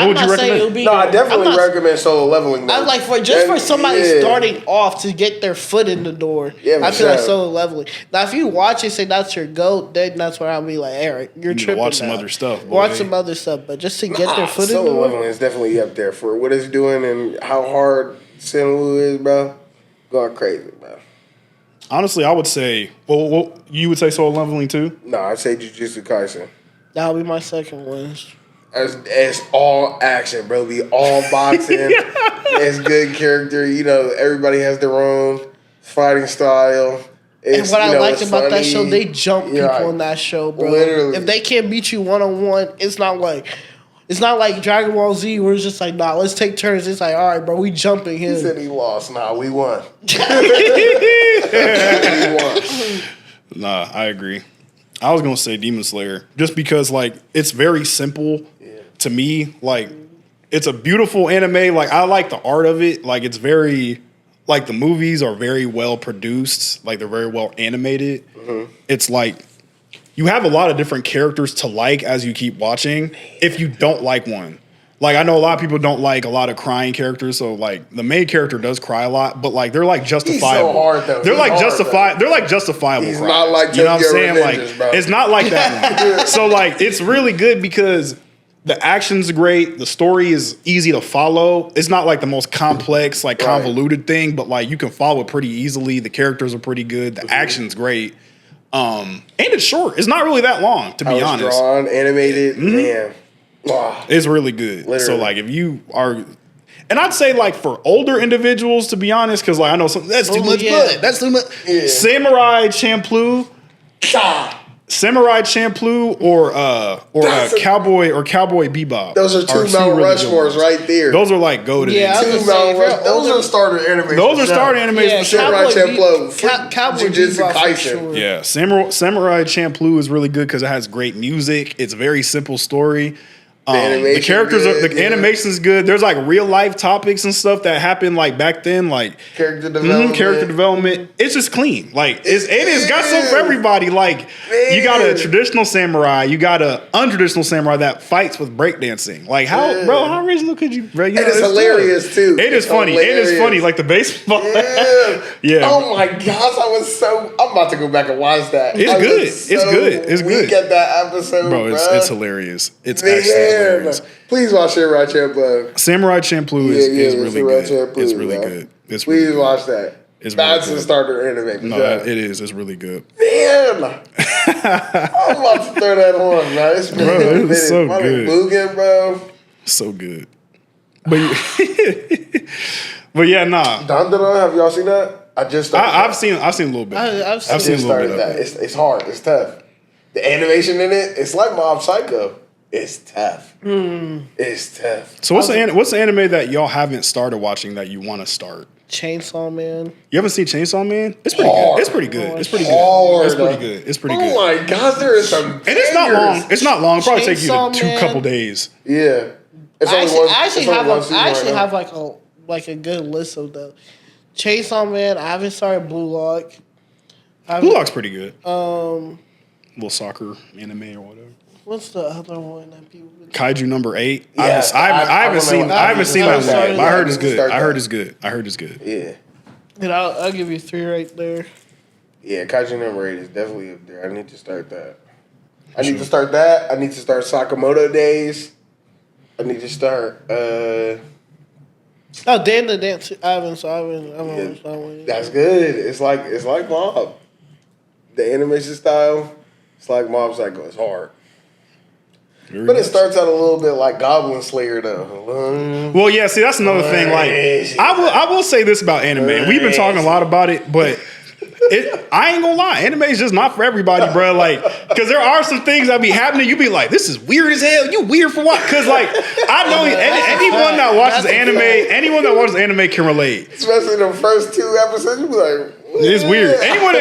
No, I definitely recommend Solo Leveling. Though. I like for somebody starting off to get their foot in the door. Yeah, I feel like Solo Leveling. Now, if you watch it, say that's your GOAT, then that's where I'll be like, Eric, you're tripping. Watch some other stuff. Boy. Watch some other stuff, but just to get their foot in the door. Solo Leveling is definitely up there for what it's doing and how hard Senwu is, bro. Going crazy, bro. Honestly, I would say, well, you would say Solo Leveling too? No, I'd say Jujutsu Kaisen. That'll be my second one. It's all action, bro. Be all boxing. It's good character. Everybody has their own fighting style. And what I liked about that show, they jump people in that show, bro. Literally. If they can't beat you one-on-one, it's not like Dragon Ball Z where it's just like, nah, let's take turns. It's like, all right, bro, we jumping him. He said he lost. Nah, we won. We won. Nah, I agree. I was going to say Demon Slayer just because, like, it's very simple to me. Like, it's a beautiful anime. Like, I like the art of it. Like, it's very, like, the movies are very well produced. Like, they're very well animated. Mm-hmm. It's like, you have a lot of different characters to like as you keep watching if you don't like one. Like, I know a lot of people don't like a lot of crying characters, so, like, the main character does cry a lot, but, like, they're, like, justifiable. He's so hard, though. They're like justifiable. He's cries. not like you know what I'm saying? Revengers, like, it's not like that one. So, like, it's really good because the action's great. The story is easy to follow. It's not, like, the most complex, like, convoluted thing, but, like, you can follow it pretty easily. The characters are pretty good. The action's great. And it's short. It's not really that long, to be honest. Drawn, animated, man. Wow. It's really good. Literally. So, like, if you are... And I'd say, like, for older individuals, to be honest, because, like, I know that's too much blood. That's too much. Yeah. Samurai Champloo. Samurai Champloo or Cowboy Bebop. Those are two Mount Rushmores right there. Those are, like, goated. Yeah, those are starter animes. Those are starter animes for Samurai Champloo. Cowboy Jujutsu Kaisen. Sure. Yeah, Samurai Champloo is really good because it has great music. It's a very simple story. The characters animation is good. There's like real life topics and stuff that happened like back then, like character development. It's just clean. Like it's got something for everybody. Like you got a traditional samurai, you got a untraditional samurai that fights with breakdancing. Like how original could you? Bro, and it's hilarious too. It is funny. Hilarious. It is funny. Like the baseball. Yeah. Oh my gosh, I'm about to go back and watch that. It's good. It's good. It's good. At that episode, bro. It's hilarious. It's actually. Please watch Samurai Champloo. Samurai Champloo is really good. It's really good. Please watch that. It's That's really the good. starter anime. No, Yeah. it is. It's really good. Man, I'm about to throw that on, man. It's been Bro, a it was minute. so My good. Mugen, bro. So good. But but yeah, nah. Dandara, have y'all seen that? I just started. I've seen a little bit. I've seen a just little started bit that. of it. It's hard. It's tough. The animation in it, it's like Mob Psycho. It's tough. It's tough. So what's the anime that y'all haven't started watching that you want to start? Chainsaw Man. You haven't seen Chainsaw Man? It's pretty Hard. good. It's pretty good. It's pretty Hard. good. It's pretty good. It's pretty Oh good. my gosh, there is some. And it's not bangers. long. It's not long. It'll probably take you Chainsaw to Man. couple days. Yeah. It's I only actually, one- I actually it's only have one a, season I actually right now. have like a good list of them. Chainsaw Man. I haven't started Blue Lock. Blue Lock's pretty good. Um, Little soccer anime or whatever. what's the other one that people? Kaiju number 8. Yeah, I haven't seen that started one. But I heard that. it's good. Start I heard that. it's good. I heard it's good. Yeah. And I'll give you 3 right there. Yeah, Kaiju number 8 is definitely up there. I need to start that. I need to start that. I need to start Sakamoto Days. I need to start. Oh, Dan the Dance. I haven't watched that one yet. That's good. It's like Mob. The animation style. It's like Mob Psycho. It's hard, Very but it nice. starts out a little bit like Goblin Slayer though. Well, yeah. See, that's another thing. Like, I will say this about anime. We've been talking a lot about it, but I ain't gonna lie. Anime is just not for everybody, bro. Like, because there are some things that be happening. You be like, this is weird as hell. You weird for what? Because like, I know anyone that watches anime can relate. Especially the first 2 episodes, you be like, It's weird. Anyone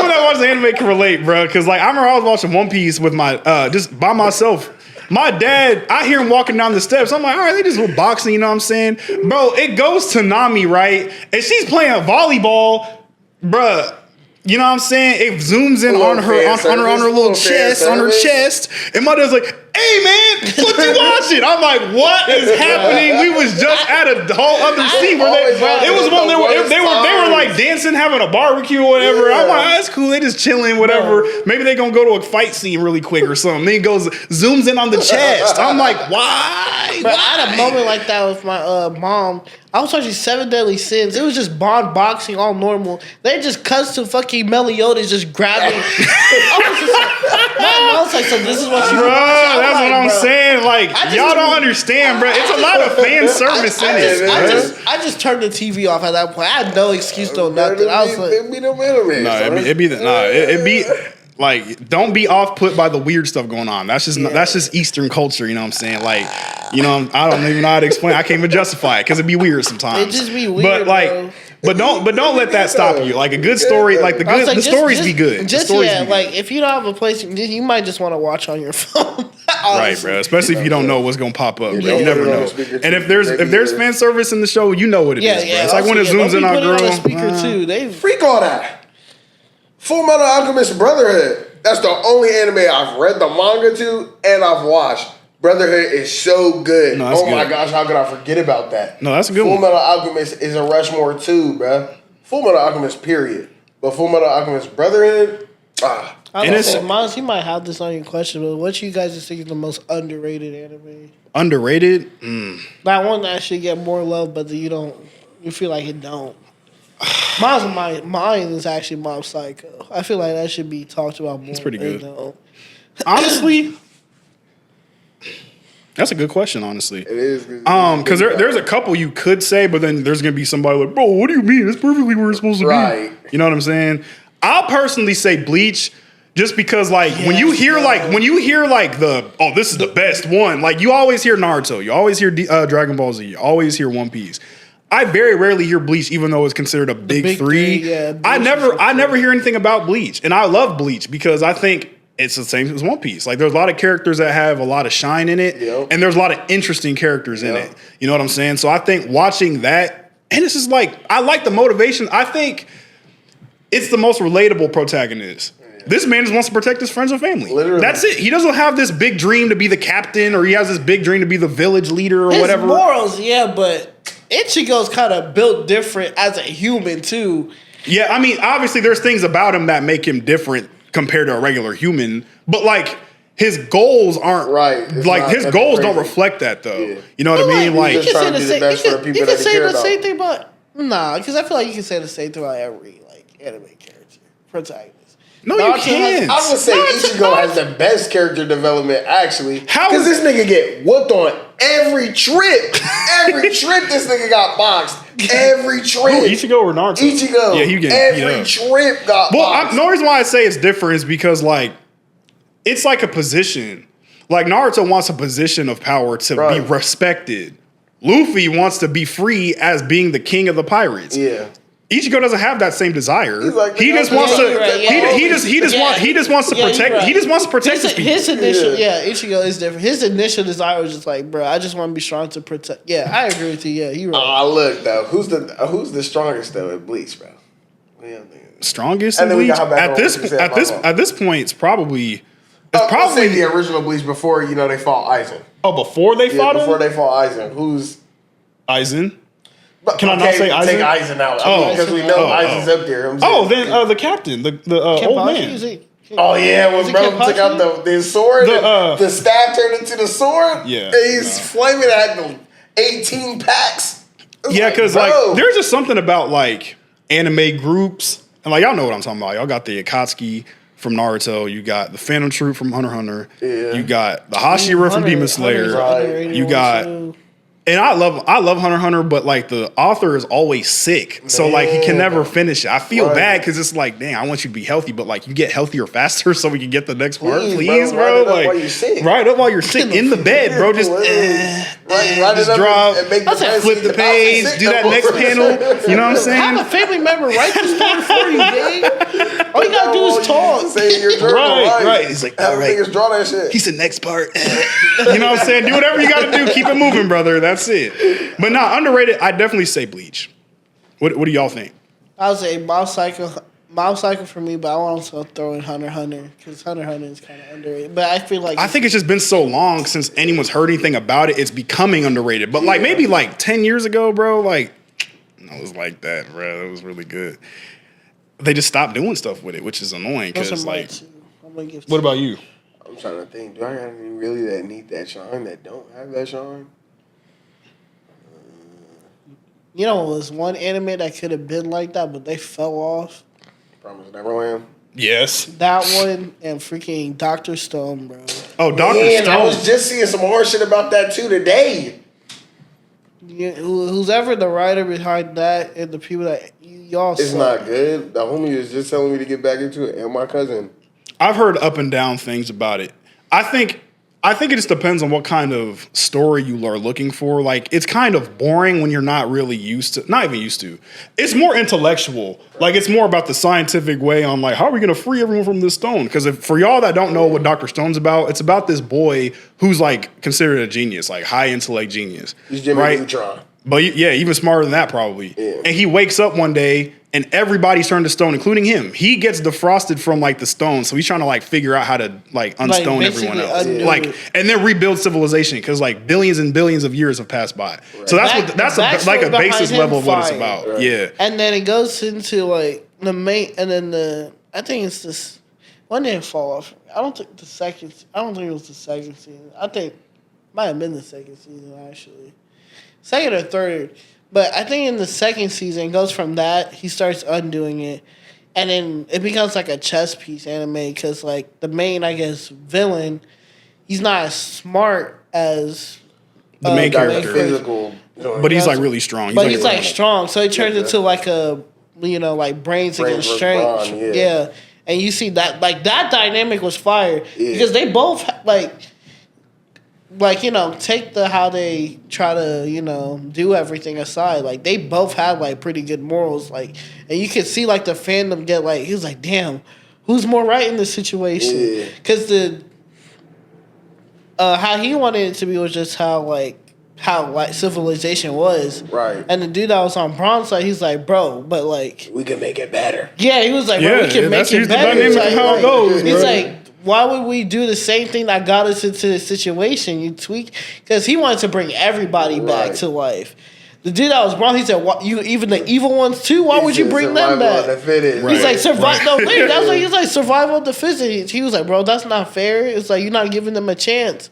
that watches anime can relate, bro. Because like, I remember I was watching One Piece with my just by myself. My dad, I hear him walking down the steps. I'm like, all right, they just were boxing, you know what I'm saying? Bro, it goes to Nami, right? And she's playing volleyball, bruh. You know what I'm saying? It zooms in on her little chest, on her chest. And my dad's like, hey man, what you watching? I'm like, what is happening? We was just at a whole other scene where it was one they were like dancing, having a barbecue or whatever. Yeah. I'm like, oh, that's cool. They just chilling, whatever. Maybe they gonna go to a fight scene really quick or something. Then it goes, zooms in on the chest. I'm like, why? But I had a moment like that with my mom. I was watching 7 Deadly Sins. It was just Bond boxing, all normal. They just cuts to fucking Meliodas just grabbing. I was like, so this is what you Bro, watch? that's what I'm saying. Like, y'all don't understand, bro. It's a lot of fan service in it. I just turned the TV off at that point. I had no excuse, no nothing. I was like, it be them anime. It'd be like, don't be off put by the weird stuff going on. That's just Eastern culture. You know what I'm saying? Like, you know, I don't even know how to explain. I can't even justify it because it'd be weird sometimes. It just be weird, but like. bro. But don't let that stop you. Like a good story, like the stories be good. Just like if you don't have a place, you might just want to watch on your phone. Right, bro. Especially if you don't know what's gonna pop up, bro. Yeah. You never know. And if there's fan service in the show, you know what it is, bro. It's like when it zooms in on girl. girl. Speaker too. They Freak all that. Full Metal Alchemist Brotherhood. That's the only anime I've read the manga to and I've watched. Brotherhood is so good. No, that's my good. gosh, how could I forget about that? No, that's a good Full one. Metal Alchemist is a Rushmore too, bruh. Full Metal Alchemist, period. But Full Metal Alchemist Brotherhood, I And don't it's- say, Myles, you might have this on your question, but what you guys think is the most underrated anime? Underrated. That one that should get more love, but you feel like it don't. Mine is actually Mob Psycho. I feel like that should be talked about more. It's pretty It good. don't. Honestly, that's a good question. Honestly, it is. because there's a couple you could say, but then there's gonna be somebody like, bro, what do you mean? It's perfectly where it's supposed to Right. be. You know what I'm saying? I'll personally say Bleach, just because like when you hear the this is the best one, like you always hear Naruto, you always hear Dragon Ball Z, you always hear One Piece. I very rarely hear Bleach, even though it's considered a big three. Yeah, I Bleach never hear anything about Bleach, and I love Bleach because I think it's the same as One Piece. Like there's a lot of characters that have a lot of shine in it, Yep. and there's a lot of interesting characters in Yep. it. You know what I'm saying? So I think watching that, and it's just like I like the motivation. I think it's the most relatable protagonist. This man just wants to protect his friends and family. Literally. That's it. He doesn't have this big dream to be the captain, or he has this big dream to be the village leader, or His whatever. morals, yeah, but Ichigo's kind of built different as a human too. Yeah, I mean, obviously there's things about him that make him different compared to a regular human, but like his goals aren't Right. It's like not his nothing goals don't reflect reflect that though. Yeah. You know what I mean? He's Like just trying to do the best for the people you that can he say care the about. same thing about Nah, because I feel like you can say the same throughout every like anime character protagonist. No, you can't. I would say Ichigo has the best character development, actually. Because this nigga get whooped on every trip. Every trip this nigga got boxed. Every trip. Who, Ichigo or Naruto? Ichigo. Yeah, he get every trip got boxed. The reason why I say it's different is because, like, it's like a position. Like, Naruto wants a position of power to be respected. Luffy wants to be free as being the king of the pirates. Yeah. Ichigo doesn't have that same desire. Like, he just wants to. He just wants to protect. He just wants to protect his people. His initial, Ichigo is different. His initial desire was just like, bro, I just want to be strong to protect. Yeah, I agree with you. Yeah, you right. Look though, who's the strongest though at Bleach, bro? Strongest in Bleach at this point, it's probably. Probably the original Bleach before they fought Aizen. Oh, before they fought him? Before they fought Aizen. Who's Aizen? Can I not say Aizen? Take Aizen out. Because we know Aizen's up there. Then the captain, the old man. When bro took out the sword, the staff turned into the sword. Yeah, and he's flaming at the 18 packs. Yeah, because like there's just something about like anime groups, and like y'all know what I'm talking about. Y'all got the Akatsuki from Naruto, you got the Phantom Troop from Hunter x Hunter, you got the Hashira from Demon Slayer, you got. And I love Hunter x Hunter, but like the author is always sick, so like he can never finish it. I feel bad because it's like, dang, I want you to be healthy, but like you get healthier faster, so we can get the next part, please, bro. Like right up while you're sick in the bed, bro. Just just drop, flip the page, do that next panel. You know what I'm saying? Have a family member write the story for you, gang. All you gotta do is talk. Say your journal, right. He's like, all right, draw that shit. He said next part. You know what I'm saying? Do whatever you gotta do. Keep it moving, brother. That's it. But underrated, I definitely say Bleach. What do y'all think? I would say Mob Psycho for me, but I want to throw in Hunter x Hunter because Hunter x Hunter is kind of underrated. But I feel like I think it's just been so long since anyone's heard anything about it. It's becoming underrated. But like maybe like 10 years ago, bro, like I was like that, bro. It was really good. They just stopped doing stuff with it, which is annoying because like. What about you? I'm trying to think. Do I got any really that need that charm that don't have that charm? You know, it was one anime that could have been like that, but they fell off. Promise Neverland. Yes. That one and freaking Dr. Stone, bro. Oh, Dr. Stone. I was just seeing some more shit about that too today. Yeah, who's ever the writer behind that and the people that y'all It's not good. The homie was just telling me to get back into it, and my cousin. I've heard up and down things about it. I think it just depends on what kind of story you are looking for. Like, it's kind of boring when you're not really not even used to. It's more intellectual. Like, it's more about the scientific way on, like, how are we going to free everyone from this stone? Because for y'all that don't know what Dr. Stone's about, it's about this boy who's, like, considered a genius, like, high intellect genius. He's Jimmy Neutron. But, yeah, even smarter than that, probably. Yeah. And he wakes up one day, and everybody's turned to stone, including him. He gets defrosted from like the stone, so he's trying to like figure out how to like unstone everyone else, and then rebuild civilization because like billions and billions of years have passed by. Right. So that's a basis level of what it's about. Right. Yeah, and then it goes into like the main, and then I think it's this one didn't fall off. I don't think it was the second season. I think it might have been the second season actually, second or third. But I think in the second season, it goes from that, he starts undoing it, and then it becomes like a chess piece anime because like the main, I guess, villain, he's not as smart as the main character, physical, but he's like really strong. He's like strong, so it turns into like a like brains against strength, yeah. And you see that like that dynamic was fire because they both like, take how they try to, do everything aside. Like, they both have, like, pretty good morals. Like, and you can see, like, the fandom get, like, he was like, damn, who's more right in this situation? Because how he wanted it to be was just how civilization was. Right. And the dude that was on Bronze side, he's like, bro, but, like... we can make it better. Yeah, he was like, bro, we can make it better. He's like, how it goes, he's like... why would we do the same thing that got us into this situation? You tweak because he wanted to bring everybody back to life. The dude that was wrong, he said, "You even the evil ones too. Why would you bring them back?" He's like, "Survival." No, wait, that's like he's like survival of the fittest. He was like, "Bro, that's not fair. It's like you're not giving them a chance."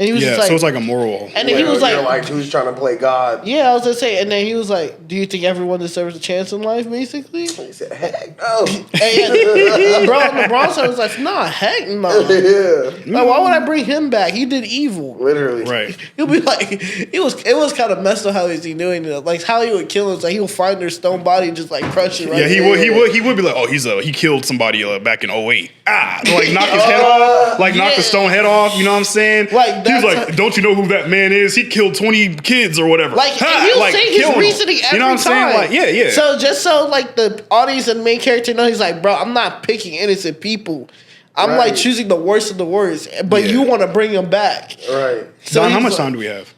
And he was just like, so it's like a moral. And then he was you're like, who's trying to play God? yeah, I was gonna say. And then he was like, do you think everyone deserves a chance in life, basically? He said, heck no. And bro, on the Bronx side was like, nah, heck no. Yeah. Like, why would I bring him back? He did evil. Literally. Right. He'll be like, it was kind of messed up how is he doing it. Like how he would kill him. Like he would find their stone body and just like crush it. Right Yeah, he would be like, oh, he killed somebody back in 2008. Like knock his head off, like knock the stone head off. You know what I'm saying? Like he was like, don't you know who that man is? He killed 20 kids or whatever. Like he'll like, say his reasoning every You know what I'm saying? Like, yeah. So just so like the audience and the main character know, he's like, bro, I'm not picking innocent people. I'm like choosing the worst of the worst, but you want to bring them back. Right. So Don, how much time do we have?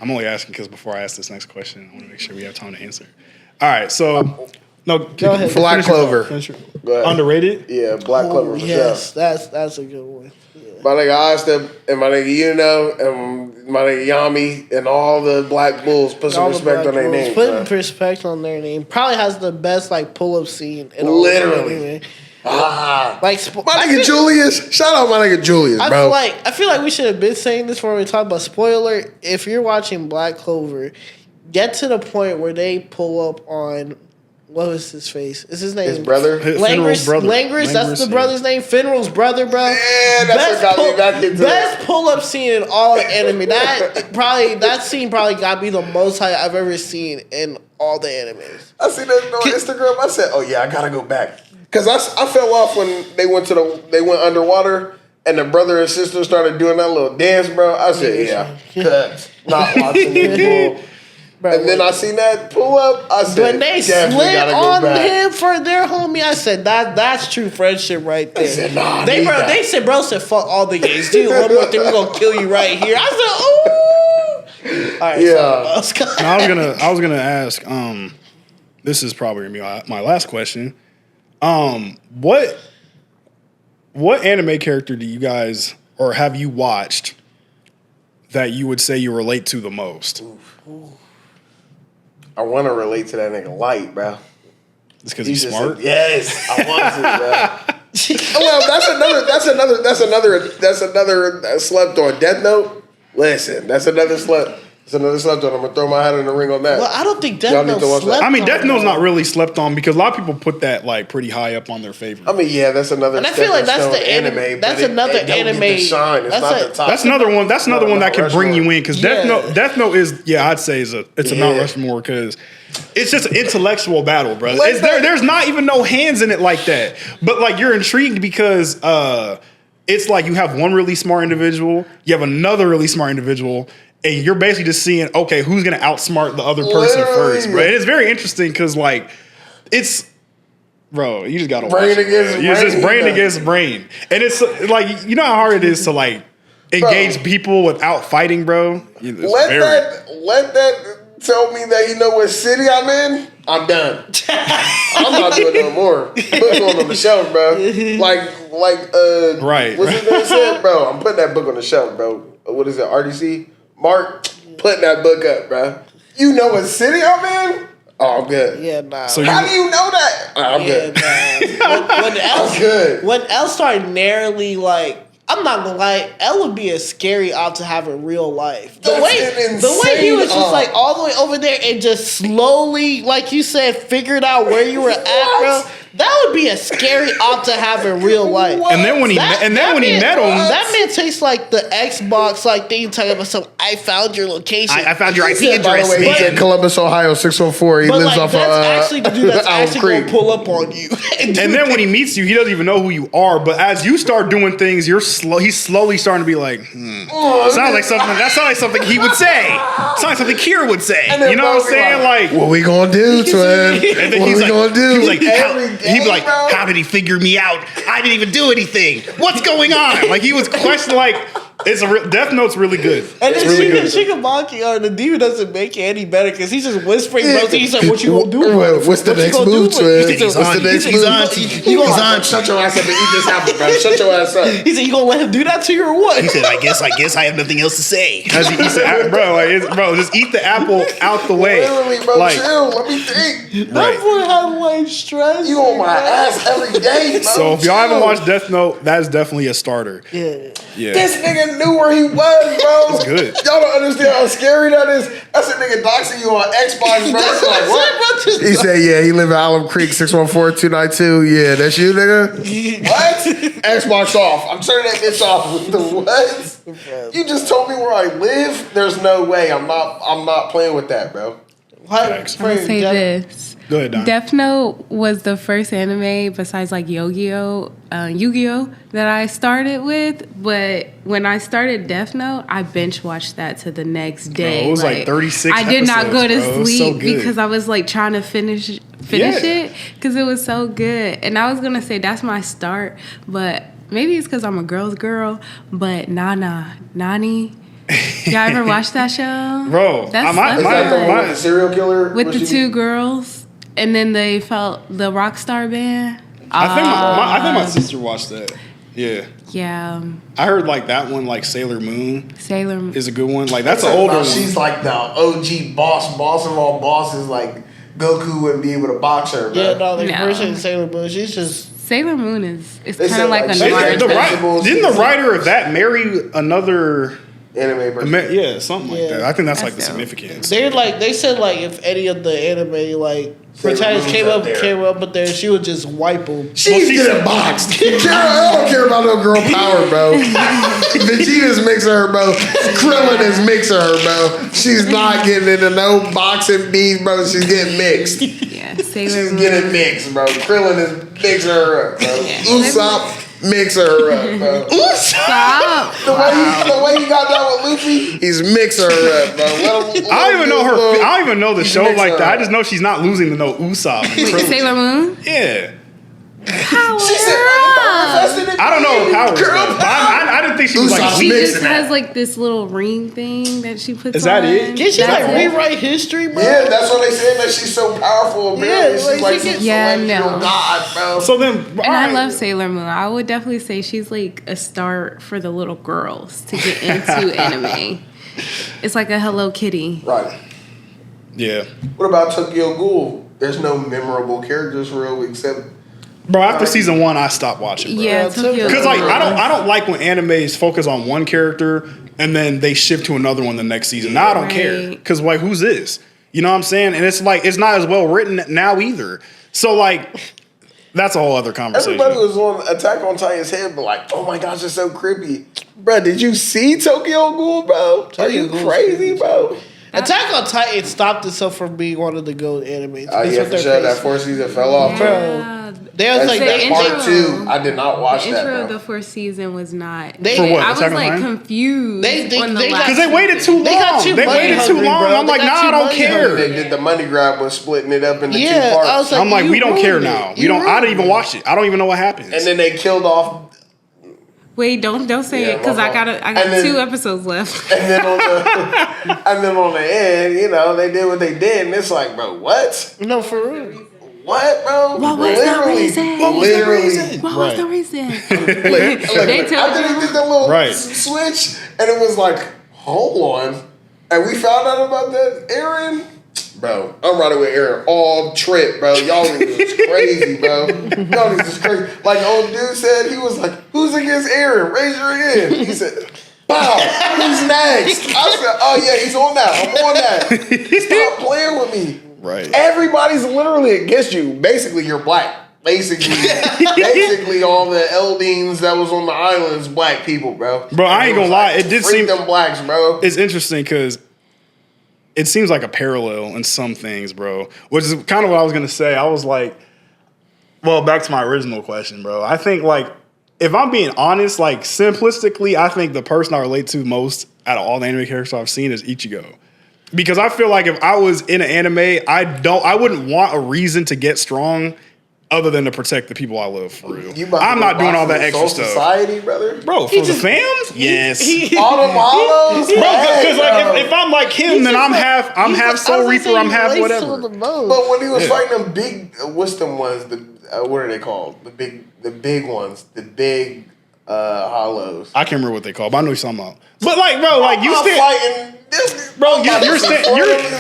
I'm only asking because before I ask this next question, I want to make sure we have time to answer. All right, so Go ahead. Black Clover. Underrated? Yeah, Black Clover for yes, sure. that's a good one. Yeah. My nigga Austin and my nigga and my nigga Yami and all the Black Bulls put some respect on their name. Putting respect on their name probably has the best like pull up scene. In Literally. Like my nigga Julius. Shout out my nigga Julius, bro. I feel like we should have been saying this when we talk about spoiler. If you're watching Black Clover, get to the point where they pull up on what was his face? Is his name His brother? Finral's brother. Langris, that's the brother's name. Finral's brother, bro. Yeah, that's what got me back into best pull up scene in all the anime. That scene probably got me the most hype I've ever seen in all the animes. I seen that on Instagram. I said, oh yeah, I gotta go back. Cause I fell off when they went underwater and the brother and sister started doing that little dance, bro. I said, yeah, cut. Not watching it. Bro, and then I seen that pull up. I said, when they slid on him for their homie, I said that's true friendship right there. I said, nah, they said, bro, fuck all the games. Dude, one more thing, we're gonna kill you right here. I said, ooh. All right, yeah. I was gonna ask. This is probably gonna be my last question. What anime character do you guys or have you watched that you would say you relate to the most? Ooh. I want to relate to that nigga Light, bro. It's because he's smart. Yes, I want to, bro. Well, that's another slept on. Death Note. Listen, that's another slept. It's another slept on. I'm gonna throw my hat in the ring on that. Well, I don't think Death Note slept on. I mean, Death Note's not really slept on because a lot of people put that like pretty high up on their favorite. I mean, yeah, that's another. And I feel like that's the anime. That's another anime. It's not the top. That's another one. That's another one that can bring you in because Death Note is I'd say it's a Mount Rushmore because it's just an intellectual battle, bro. There's not even no hands in it like that, but like you're intrigued because it's like you have one really smart individual, you have another really smart individual. And you're basically just seeing, okay, who's going to outsmart the other person first, bro? And it's very interesting because, like, it's, bro, you just got to brain against brain. It's just brain against brain. And it's, like, you know how hard it is to, like, engage people without fighting, bro? Let that tell me that you know what city I'm in, I'm done. I'm not doing no more. Book going on the shelf, bro. Right. What's his name said, bro? I'm putting that book on the shelf, bro. What is it, RDC? Mark, putting that book up, bro. You know what city I'm in? Oh, I'm good. Yeah, nah. So how do you know that? I'm good. Nah. I'm good. When Elle started narrowly, like, I'm not gonna lie, Elle would be a scary op to have in real life. The way he was just like all the way over there and just slowly, like you said, figured out where you were at, bro. That would be a scary op to have in real life. And then when he met him, that man takes like the Xbox like thing talking about some. I found your location. I found your IP address. By the way, he's in Columbus, Ohio, 604. He lives off actually the dude that's actually gonna pull up on you. And then when he meets you, he doesn't even know who you are. But as you start doing things, he's slowly starting to be like, sounds like something he would say. Sounds like something Kira would say. You know what I'm saying? Like, what we gonna do, twin? And then what we gonna do? He's like, he'd be like, how did he figure me out? I didn't even do anything. What's going on? Like he was questioning, like Death Note's really good. And It's then really good. Shikamaki, the demon doesn't make it any better because he's just whispering. He's like, "What you gonna do? What's the next move, twin? What's the next move? You gonna shut your ass up and eat this apple, bro. Shut your ass up." He said, "You gonna let him do that to you or what?" He said, I guess I have nothing else to say. He said, bro, just eat the apple out the way. Literally, bro, Like, chill. Let me think. That boy had like stress. You on my ass every day, bro. so if y'all haven't Chill. watched Death Note, that is definitely a starter. Yeah. Yeah. This nigga knew where he was, bro. It's good. Y'all don't understand how scary that is. That's a nigga doxing you on Xbox, bro. That's It's what like, I what? said, bro. He said, yeah, he live in Alum Creek, 614-292. Yeah, that's you, nigga? What? Xbox off. I'm turning that bitch off. With the what? You just told me where I live? There's no way. I'm not playing with that, bro. What? Facts. I'm gonna say this. Go ahead, Don. Death Note was the first anime besides like Yu-Gi-Oh that I started with. But when I started Death Note, I binge watched that to the next day. Bro, it was like 36 I did not go to episodes, bro. It was so sleep good. because I was like trying to finish it because it was so good. And I was gonna say that's my start, but maybe it's because I'm a girl's girl. But Nani. Y'all ever watch that show? Bro, That's Is that the fun. one with the serial killer? With the two girls, and then they felt the rock star band. I think my sister watched that. Yeah. Yeah, I heard like that one, like Sailor Moon Sailor Moon. is a good one. Like that's an older one. She's like the OG boss of all bosses. Like Goku wouldn't be able to box her, bro. Yeah, no, the No. person in Sailor Moon, she's just. Sailor Moon is They kind said, of like like, a she- Naruto. the Didn't the writer of that marry another? Anime person. Yeah, something like Yeah. that. I think that's like the That's dope. significance. They said like if any of the anime like Sailor protagonists Moon's up there. came up there, she would just wipe them. She's getting boxed. I don't care about no girl power, bro. Vegeta's mixing her, bro. Krillin is mixing her, bro. She's not getting into no boxing beef, bro. She's getting mixed. Yeah, Sailor She's Moon. getting mixed, bro. Krillin is mixing her up, bro. Yeah. Usopp mixing her up, bro. Stop. The way he got down with Luffy, he's mixing her up, bro. I don't even know her. I don't even know the He's show mixing like her that. I up. just know she's not losing to no Usopp. Sailor Moon. Yeah. Power She said, up. I don't know her powers. Girl Though. I didn't think she was like. Usopp She mixing just that. has like this little ring thing that she puts. Is that on. it? Can she That's like it. rewrite history, bro? Yeah, that's what they said, that she's so powerful. Apparently, Yeah, she's like, like she some can- Yeah, celestial no. god, bro. So then, And I alright. love Sailor Moon. I would definitely say she's like a start for the little girls to get into anime. It's like a Hello Kitty. Right. Yeah, What about Tokyo Ghoul? There's no memorable characters real except bro. After season 1, I stopped watching. Bro. Yeah, Yeah, Tokyo. Because like Ghoul. I don't like when animes focus on one character and then they shift to another one the next season. Now I don't care Right. because like who's this? You know what I'm saying? And it's like it's not as well written now either. So like that's a whole other conversation. everybody was on Attack on Titan's head, but like, oh my gosh, it's so creepy. Bro, did you see Tokyo Ghoul, bro? Are you Ghoul's crazy, bro? Attack on Titan stopped itself from being one of the GOAT animes. Oh yeah, for sure. That 4th season fell off, bro. Yeah. They was That's like The that intro- part 2. I did not watch The that, intro of bro. the 4th season was not. They- For what, I was Attack on like Titan? confused. They on the got- last Because they waited too long. They got too They money waited too hungry, long. bro. I'm They like, got nah, too I don't money care. They did the money grab was splitting it up into 2 Yeah, parts. I was like, I'm like, you we don't care ruined now. it. We You don't. I don't ruined even it. watch it. I don't even know what happens. and then they killed off. Wait, don't say Yeah, it because my I got fault. And then- 2 episodes left. And then on the end, you know, they did what they did, and it's like, bro, what? No, for real. What, bro? What was the reason? What was the reason? What was the reason? Look, They told after you. they did that little Right. switch, and it was like, hold on. And we found out about that, Aaron. Bro, I'm riding with Aaron all trip, bro. Y'all niggas is crazy, bro. Y'all niggas is crazy. Like the old dude said, he was like, who's against Aaron? Raise your hand. He said, wow, who's next? I said, oh yeah, he's on that. I'm on that. Stop playing with me. Right. Everybody's literally against you. Basically, you're black. Basically, all the Eldings that was on the islands, black people, bro. Bro, I ain't gonna lie. It did Freak seem them blacks, bro. it's interesting because it seems like a parallel in some things, bro. Which is kind of what I was gonna say. I was like, well, back to my original question, bro. I think like if I'm being honest, like simplistically, I think the person I relate to most out of all the anime characters I've seen is Ichigo. Because I feel like if I was in an anime, I wouldn't want a reason to get strong other than to protect the people I love for real. You about I'm to not go doing all watch that the extra Soul stuff. Society, brother. Bro, for the fams? Yes. All them hollows? Bro, because like if I'm like him, then I'm half Soul Reaper, I'm half whatever. But when he was fighting them big, what's them ones? What are they called? The big ones, the big hollows. I can't remember what they call, but I know what you're talking about. But like, bro, like you stand, fighting this, bro. You're just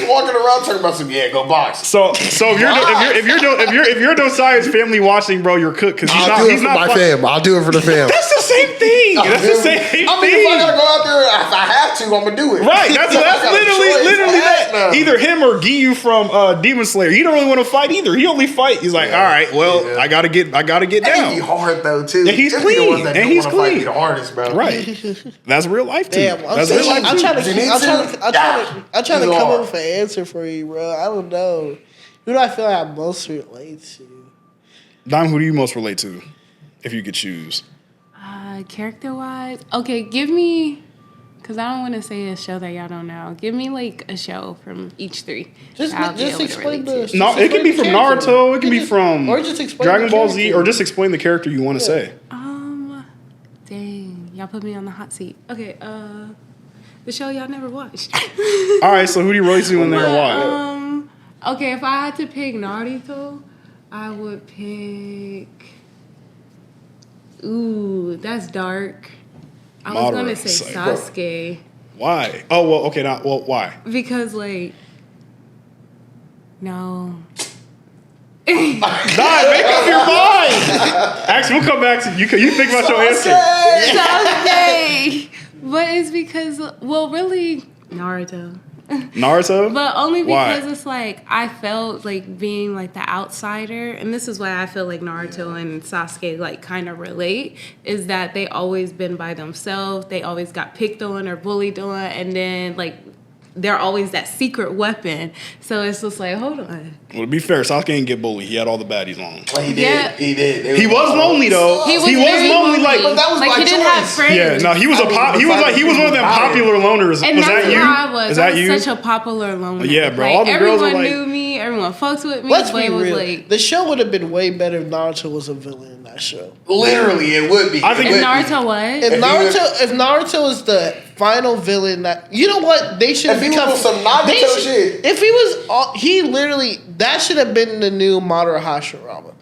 walking around talking about some go box. So if you're Josiah's family watching, bro, you're cooked because he's not my fam. I'll do it for the fam. That's the same thing. That's the same thing. I mean, if I gotta go out there, if I have to, I'm gonna do it. Right. That's literally that. Now. Either him or Giyu from Demon Slayer. He don't really want to fight either. He only fight. He's like, all right, well, I gotta get down. It'd be hard though too. And he's clean. And he's clean. The hardest, bro. Right. That's real life too. Damn, That's real life I'm too. trying to come hard. up with an answer for you, bro. I don't know. Who do I feel like I most relate to? Dime, who do you most relate to, if you could choose? Character wise, okay, give me, because I don't want to say a show that y'all don't know. Give me like a show from each three. Just explain the. No, it can be from Naruto. It can be from or just explain Dragon Ball Z, or just explain the character you want to say. Dang, y'all put me on the hot seat. Okay, the show y'all never watched. All right, so who do you relate to in there and why? Okay, if I had to pick Naruto, I would pick. Ooh, that's dark. I was gonna say Sasuke. Why? Oh well, okay. Why? Because like, no. Nah, make up your mind. Actually, we'll come back to you. You think about your answer. Sasuke. But it's because, well, really, Naruto. Naruto? But only because Why? it's like, I felt like being like the outsider, and this is why I feel like Naruto and Sasuke like kind of relate, is that they always been by themselves, they always got picked on or bullied on, and then like, they're always that secret weapon. So it's just like, hold on. Well, to be fair, Sasuke didn't get bullied. He had all the baddies on him. Well, he did. Yeah. He did. He was lonely though. He was lonely. Like, but that was like my he didn't choice. have friends. yeah, no, he was he was one of them popular loners. And was that's that you? how I was. Is I that was you? such a popular loner. Yeah, bro, Like, all the girls everyone are like- knew me. Everyone fucked with me. Let's but be it was real. like, The show would have been way better if Naruto was a villain in that show. Literally, it would be. I think if Naruto was. If Naruto is the final villain, that you know what they should If he was some Nagato shit. If he was, he literally that should have been the new Madara Hashirama.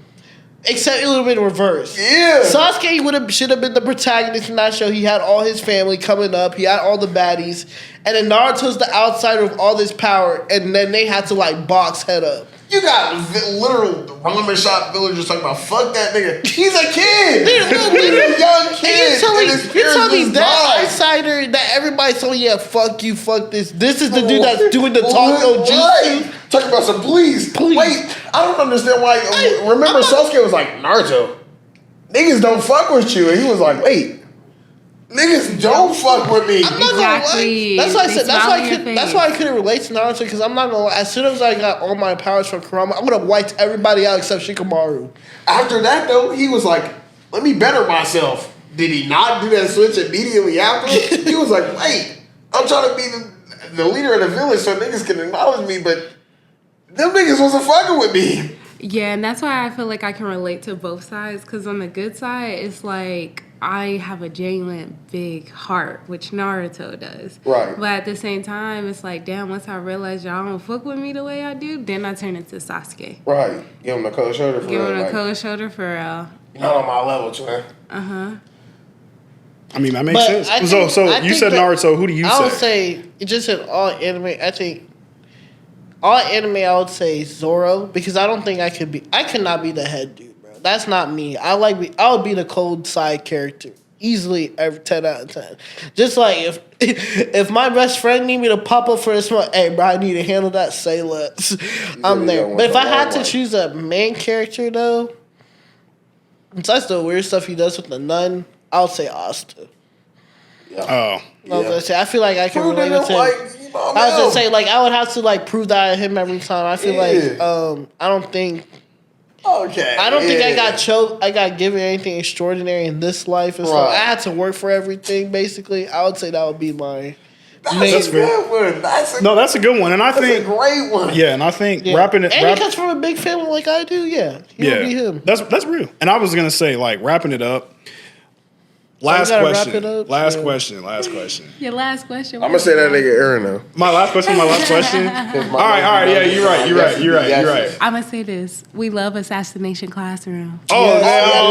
Except it would have been reversed. Yeah. Sasuke should have been the protagonist in that show. He had all his family coming up. He had all the baddies. And then Naruto's the outsider of all this power. And then they had to like box head up. You got literal ramen shop villagers talking about fuck that nigga. He's a kid. He's a young kid. You're telling me that outsider that everybody's telling, yeah, fuck you, fuck this. This is the dude that's doing the talk no jutsu. Talking about some please. Wait, I don't understand why. Remember, Sasuke was like, Naruto, niggas don't fuck with you. And he was like, wait, niggas don't fuck with me. I'm not Exactly. gonna lie. That's why I said. They That's why I couldn't relate to Naruto because I'm not gonna lie. As soon as I got all my powers from Kurama, I would have wiped everybody out except Shikamaru. After that, though, he was like, let me better myself. Did he not do that switch immediately after? He was like, wait, I'm trying to be the leader of the village so niggas can acknowledge me, but them niggas wasn't fucking with me. Yeah, and that's why I feel like I can relate to both sides. Because on the good side, it's like I have a genuine big heart, which Naruto does. Right. But at the same time, it's like, damn, once I realize y'all don't fuck with me the way I do, then I turn into Sasuke. Right. Give him a cold shoulder for Give him real, a cold shoulder for real. You're not on my level, twin. I mean, that makes But sense. I So think you said that- Naruto. Who do you I would say? say just in all anime. I think all anime. I would say Zoro because I don't think I could be. I could not be the head dude, bro. That's not me. I would be the cold side character easily. Every 10 out of 10. Just like if my best friend need me to pop up for this one, hey bro, I need to handle that. Say less. I'm there. But if I had to choose a main character though, besides the weird stuff he does with the nun, I would say Asta. Oh, I feel like I can relate to him. I was gonna say like I would have to like prove that at him every time. I feel like I don't think I got given anything extraordinary in this life, and so I had to work for everything. Basically, I would say that would be my That's a good one. That's a good one, and I think a great one. Yeah, and I think Yeah. wrapping it. And he comes from a big family like I do. Yeah, he would be him. That's real. And I was gonna say like wrapping it up. Last gotta question. wrap it up? Last Yeah. question. Last question. Your last question. I'm gonna say that nigga Aaron though. My last question. All right. Yeah, you're right. I'm gonna say this. We love Assassination Classroom. That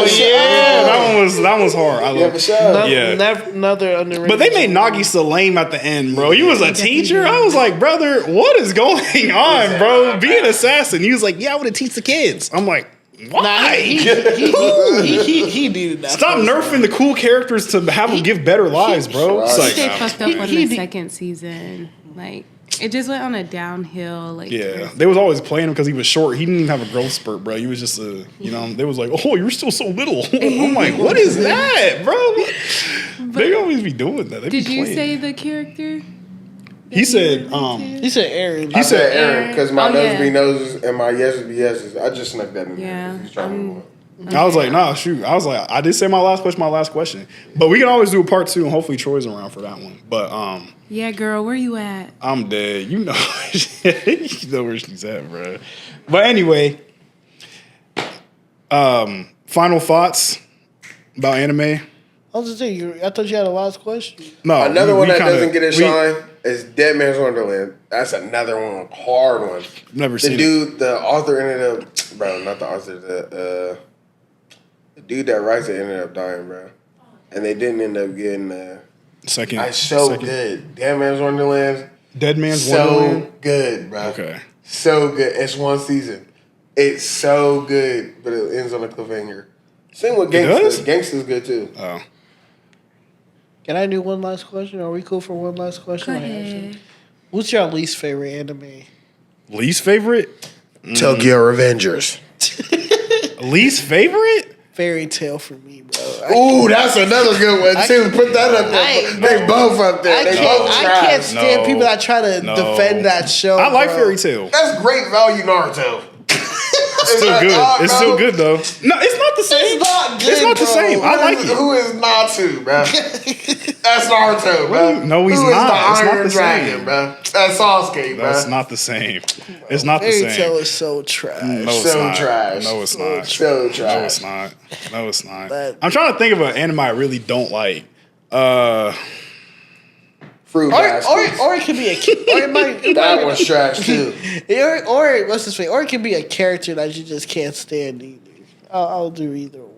was hard. I love it. Another underrated. But they made Nagi Salam at the end, bro. You was a teacher. I was like, brother, what is going on, bro? Be an assassin. He was like, yeah, I want to teach the kids. I'm like, why? He needed that. Stop nerfing the cool characters to have them give better lives, bro. It's He like, stayed fucked up on the second season. Like, it just went on a downhill. Like, yeah, they was always playing him because he was short. He didn't even have a growth spurt, bro. He was just they was like, oh, you're still so little. I'm like, what is that, bro? They always be doing that. Did you say the character? He said, He said Aaron. I said Aaron because my nose be yeah. noses and my yeses be yeses. I just snuck that in there. Yeah. He's trying to I was like, nah, shoot. I was like, I did say my last question. But we can always do a part 2, and hopefully Troy's around for that one. But Yeah, girl, where you at? I'm dead. You know, you know where she's at, bro. But anyway, final thoughts about anime. I was just saying, I thought you had a last question. No, Another one that doesn't get a shine is Dead Man's Wonderland. That's another one, hard one. Never seen the author ended up, bro, not the author, the dude that writes it ended up dying, bro. And they didn't end up getting second. Good. Dead Man's Wonderland. Dead Man's Wonderland. So good, bro. Okay. So good. It's one season. It's so good, but it ends on a cliffhanger. Same with Gangsta's. Gangsta's good too. Oh. Can I do one last question? Are we cool for one last question? Go ahead. What's your least favorite anime? Least favorite? Tokyo Revengers. Least favorite? Fairy Tale for me, bro. Ooh, that's another good one too. Put that up there. They both up there. I can't stand No. people that try to defend that show. I like bro. Fairy Tale. That's great value Naruto. It's still good. It's still good though. No, it's not the same. It's not good. It's not the bro. same. I like it. Who is Natsu, bro? That's Naruto, bro. No, he's Who not. Is It's the not Iron the Dragon, same. bro? That's Sasuke, bro. That's not the same. It's not the Fairy same. Tale is so trash. No, it's So not. trash. No, it's not. So trash. No, it's not. No, it's not. But- I'm trying to think of an anime I really don't like. Fruit baskets. Or it could be a That one's trash too. or what's this way? Or it could be a character that you just can't stand either. I'll do either or.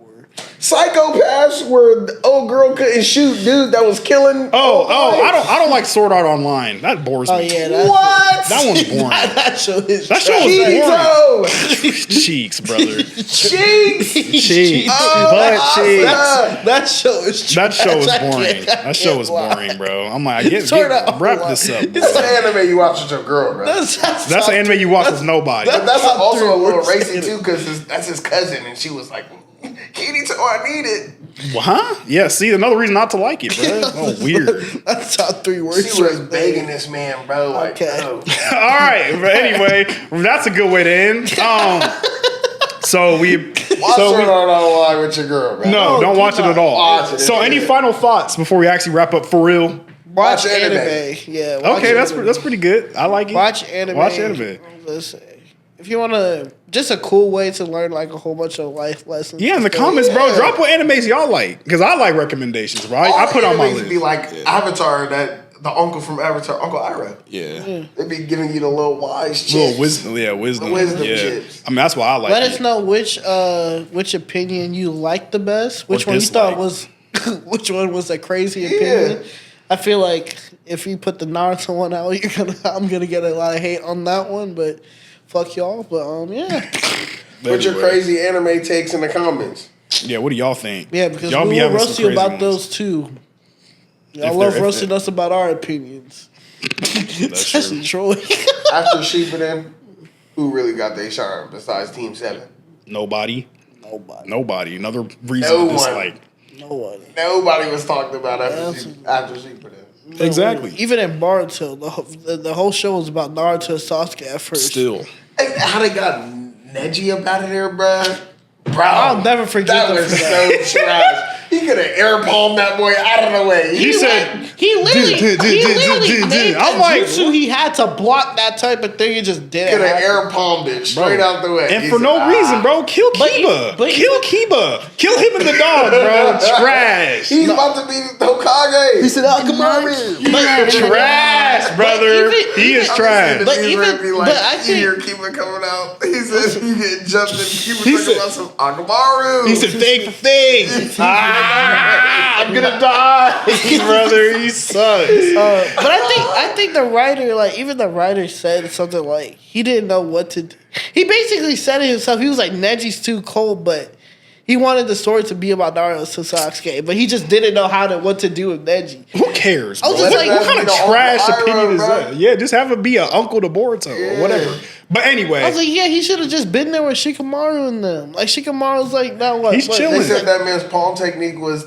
Psychopaths where the old girl couldn't shoot dude that was killing. I don't like Sword Art Online. That bores me. Oh yeah, that's, What? That one's boring. that show is That show is boring. Kirito. Cheeks, brother. Cheeks. Cheeks. Oh, Butt cheeks. that show is That show is trash. I boring. can't- That show is lie. boring, bro. I'm like, Sword Art wrap Online. this up. Bro. It's an anime you watch with your girl, bro. That's an anime you watch with nobody. That's top also a three little worst racy anime. too, because that's his cousin, and she was like, "Kirito, I need it." Huh? Yeah, see, another reason not to like it, bro. Oh, weird. That's top 3 worst. She was right begging there. this man, bro. Like, Okay. oh. All right, but anyway, that's a good way to end. So we Watch Sword Art Online with your girl, bro. no, don't watch it at all. Watch it. So, any final thoughts before we actually wrap up for real? Watch Watch anime. anime. Yeah. Watch Okay, that's anime. pretty good. I like it. Watch anime. Watch anime. Listen, if you want to, just a cool way to learn like a whole bunch of life lessons. Yeah, in the comments, bro. Drop what animes y'all like, because I like recommendations, right? I put on my list. Be like Avatar, that the uncle from Avatar, Uncle Ira. Yeah. They be giving you the little wise chips. Little wisdom, yeah, wisdom. The wisdom yeah. chips. I mean, that's why I like Let it. us know which opinion you liked the best. Which one you thought was, which one was a crazy opinion. I feel like if you put the Naruto one out, I'm gonna get a lot of hate on that one. But fuck y'all. But yeah. Put your crazy anime takes in the comments. Yeah, what do y'all think? Yeah, because y'all we will having some roast you crazy about ones. those too. Y'all If love they're- roasting us about our opinions. That's That's true. Troy. After Shippuden, who really got their shine besides Team 7? Nobody. Nobody. Nobody. Another reason No to one. dislike. Nobody. Nobody was talked about after Shippuden. Exactly. Even in Naruto, the whole show was about Naruto and Sasuke at first. Still. Hey, how they got Neji up out of there, bruh? Bro, I'll never forget that them was for that. so trash. He could have air palmed that boy out of the way. He said, He literally made I'm I'm like, jutsu. He had to block that type of thing. He just did Could it. have air palmed it straight out the way. and for no reason, bro. Kill Kiba. Kill Kiba. Kill him and the dog, bro. Trash. He's about to be Hokage. He said, Trash, brother. He is trash. But I think- hear Kiba coming out. He said he get jumped and Kiba talking about some Akamaru. He said thing for thing. I'm gonna die, brother. He sucks. But I think the writer, like even the writer said something like he didn't know what to do. He basically said it himself. He was like, Neji's too cold, but he wanted the story to be about Naruto Sasuke, but he just didn't know what to do with Neji. Who cares? I was Bro? just like, what kind of trash Uncle opinion is Iroh, that? Yeah, just have it be an uncle to Boruto or whatever. But anyway, I was like, yeah, he should have just been there with Shikamaru and them. Like Shikamaru's like, now what? He's what? chilling. They said that man's palm technique was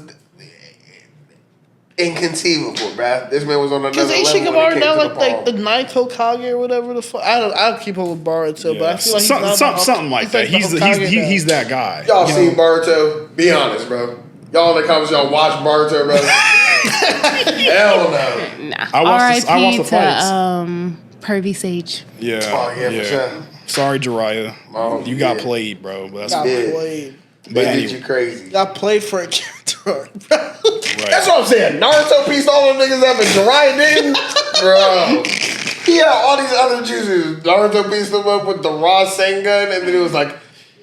inconceivable, bruh. This man was on another Because ain't level when it Shikamaru came now to like the palm. the ninth Hokage or whatever the fuck? I don't keep up with Boruto, but I feel like he's not something like that. the Hokage now. He's that guy. Y'all you seen know? Boruto? Be honest, bro. Y'all in the comments, y'all watch Boruto, bro? Hell no. Nah. I watched the R.I.P. fights. to Pervy Sage. Yeah. Oh, yeah, for sure. Sorry, Jiraiya. Oh, You got yeah. played, bro. But that's Got Yeah. played. But They did anyway. you crazy. Got played for a character, bro. Right. That's what I'm saying. Naruto pieced all them niggas up and Jiraiya didn't. Bro. He had all these other juices. Naruto pieced them up with the raw Sengun, and then it was like,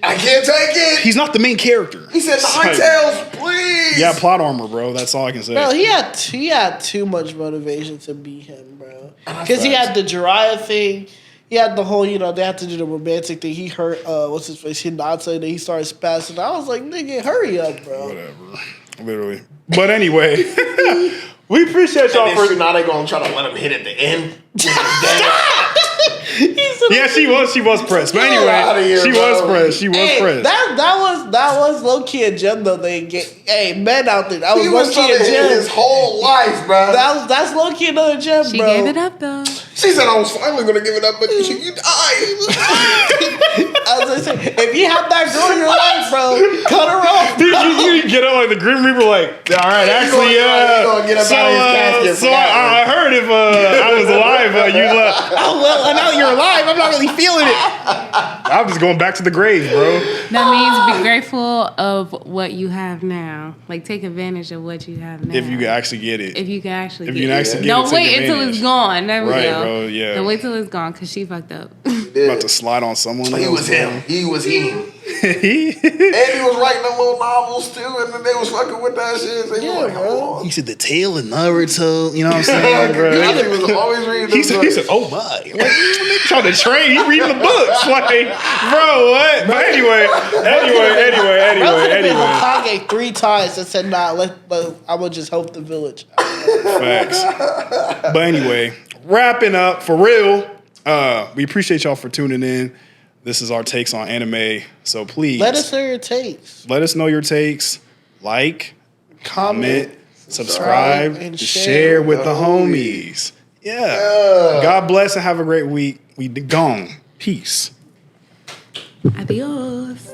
I can't take it. He's not the main character. He said, Nine Tails, please. Yeah, plot armor, bro. That's all I can say. Bro, he had too much motivation to be him, bro. Because he had the Jiraiya thing. He had the whole, they had to do the romantic thing. He hurt, what's his face, Hinata, and then he started spazzing. I was like, nigga, hurry up, bro. Whatever. Literally. But anyway, we appreciate y'all And then for. Tsunade gonna try to let him hit at the end. Yeah, she was pressed. But Get outta anyway, here, she bro. was pressed. She was Hey, pressed. that was low key a gem though. Hey, men out there, that was He low was key trying a to hit gem. his whole life, bro. That's low key another gem, She bro. gave it up though. She said, I was finally gonna give it up, but you died. I was gonna say, if you have that girl in your life, bro, cut her off. Dude, you get up like the Grim Reaper, like, all right, actually, He's gonna get up out of his casket so for that I heard if I was alive, you left. Oh well, and now you're alive. I'm not really feeling it. I'm just going back to the grave, bro. That means be grateful of what you have now. Like take advantage of what you have now. If you can actually get it. If you can actually If get you can it. actually get Don't it, take wait until advantage. it's gone. There we Right, go. bro, yeah. Don't wait till it's gone because she fucked up. About to slide on someone else. He was him. He was him. He- And he was writing them little novels too, and then they was fucking with that shit. So Yeah, like, bro. hold on. He said the tail and Naruto. You know what I'm saying? bro. He was always reading He them said, books. oh my. Nigga trying to train. He reading the books. Like, bro, what? But anyway. Bro could have been Hokage 3 times and said, nah, but I would just help the village. Facts. But anyway, wrapping up for real. We appreciate y'all for tuning in. This is our takes on anime. So please Let us know your takes. let us know your takes. Like, comment, subscribe, and and share share with the homies. Yeah. God bless and have a great week. We gone. Peace. Adios.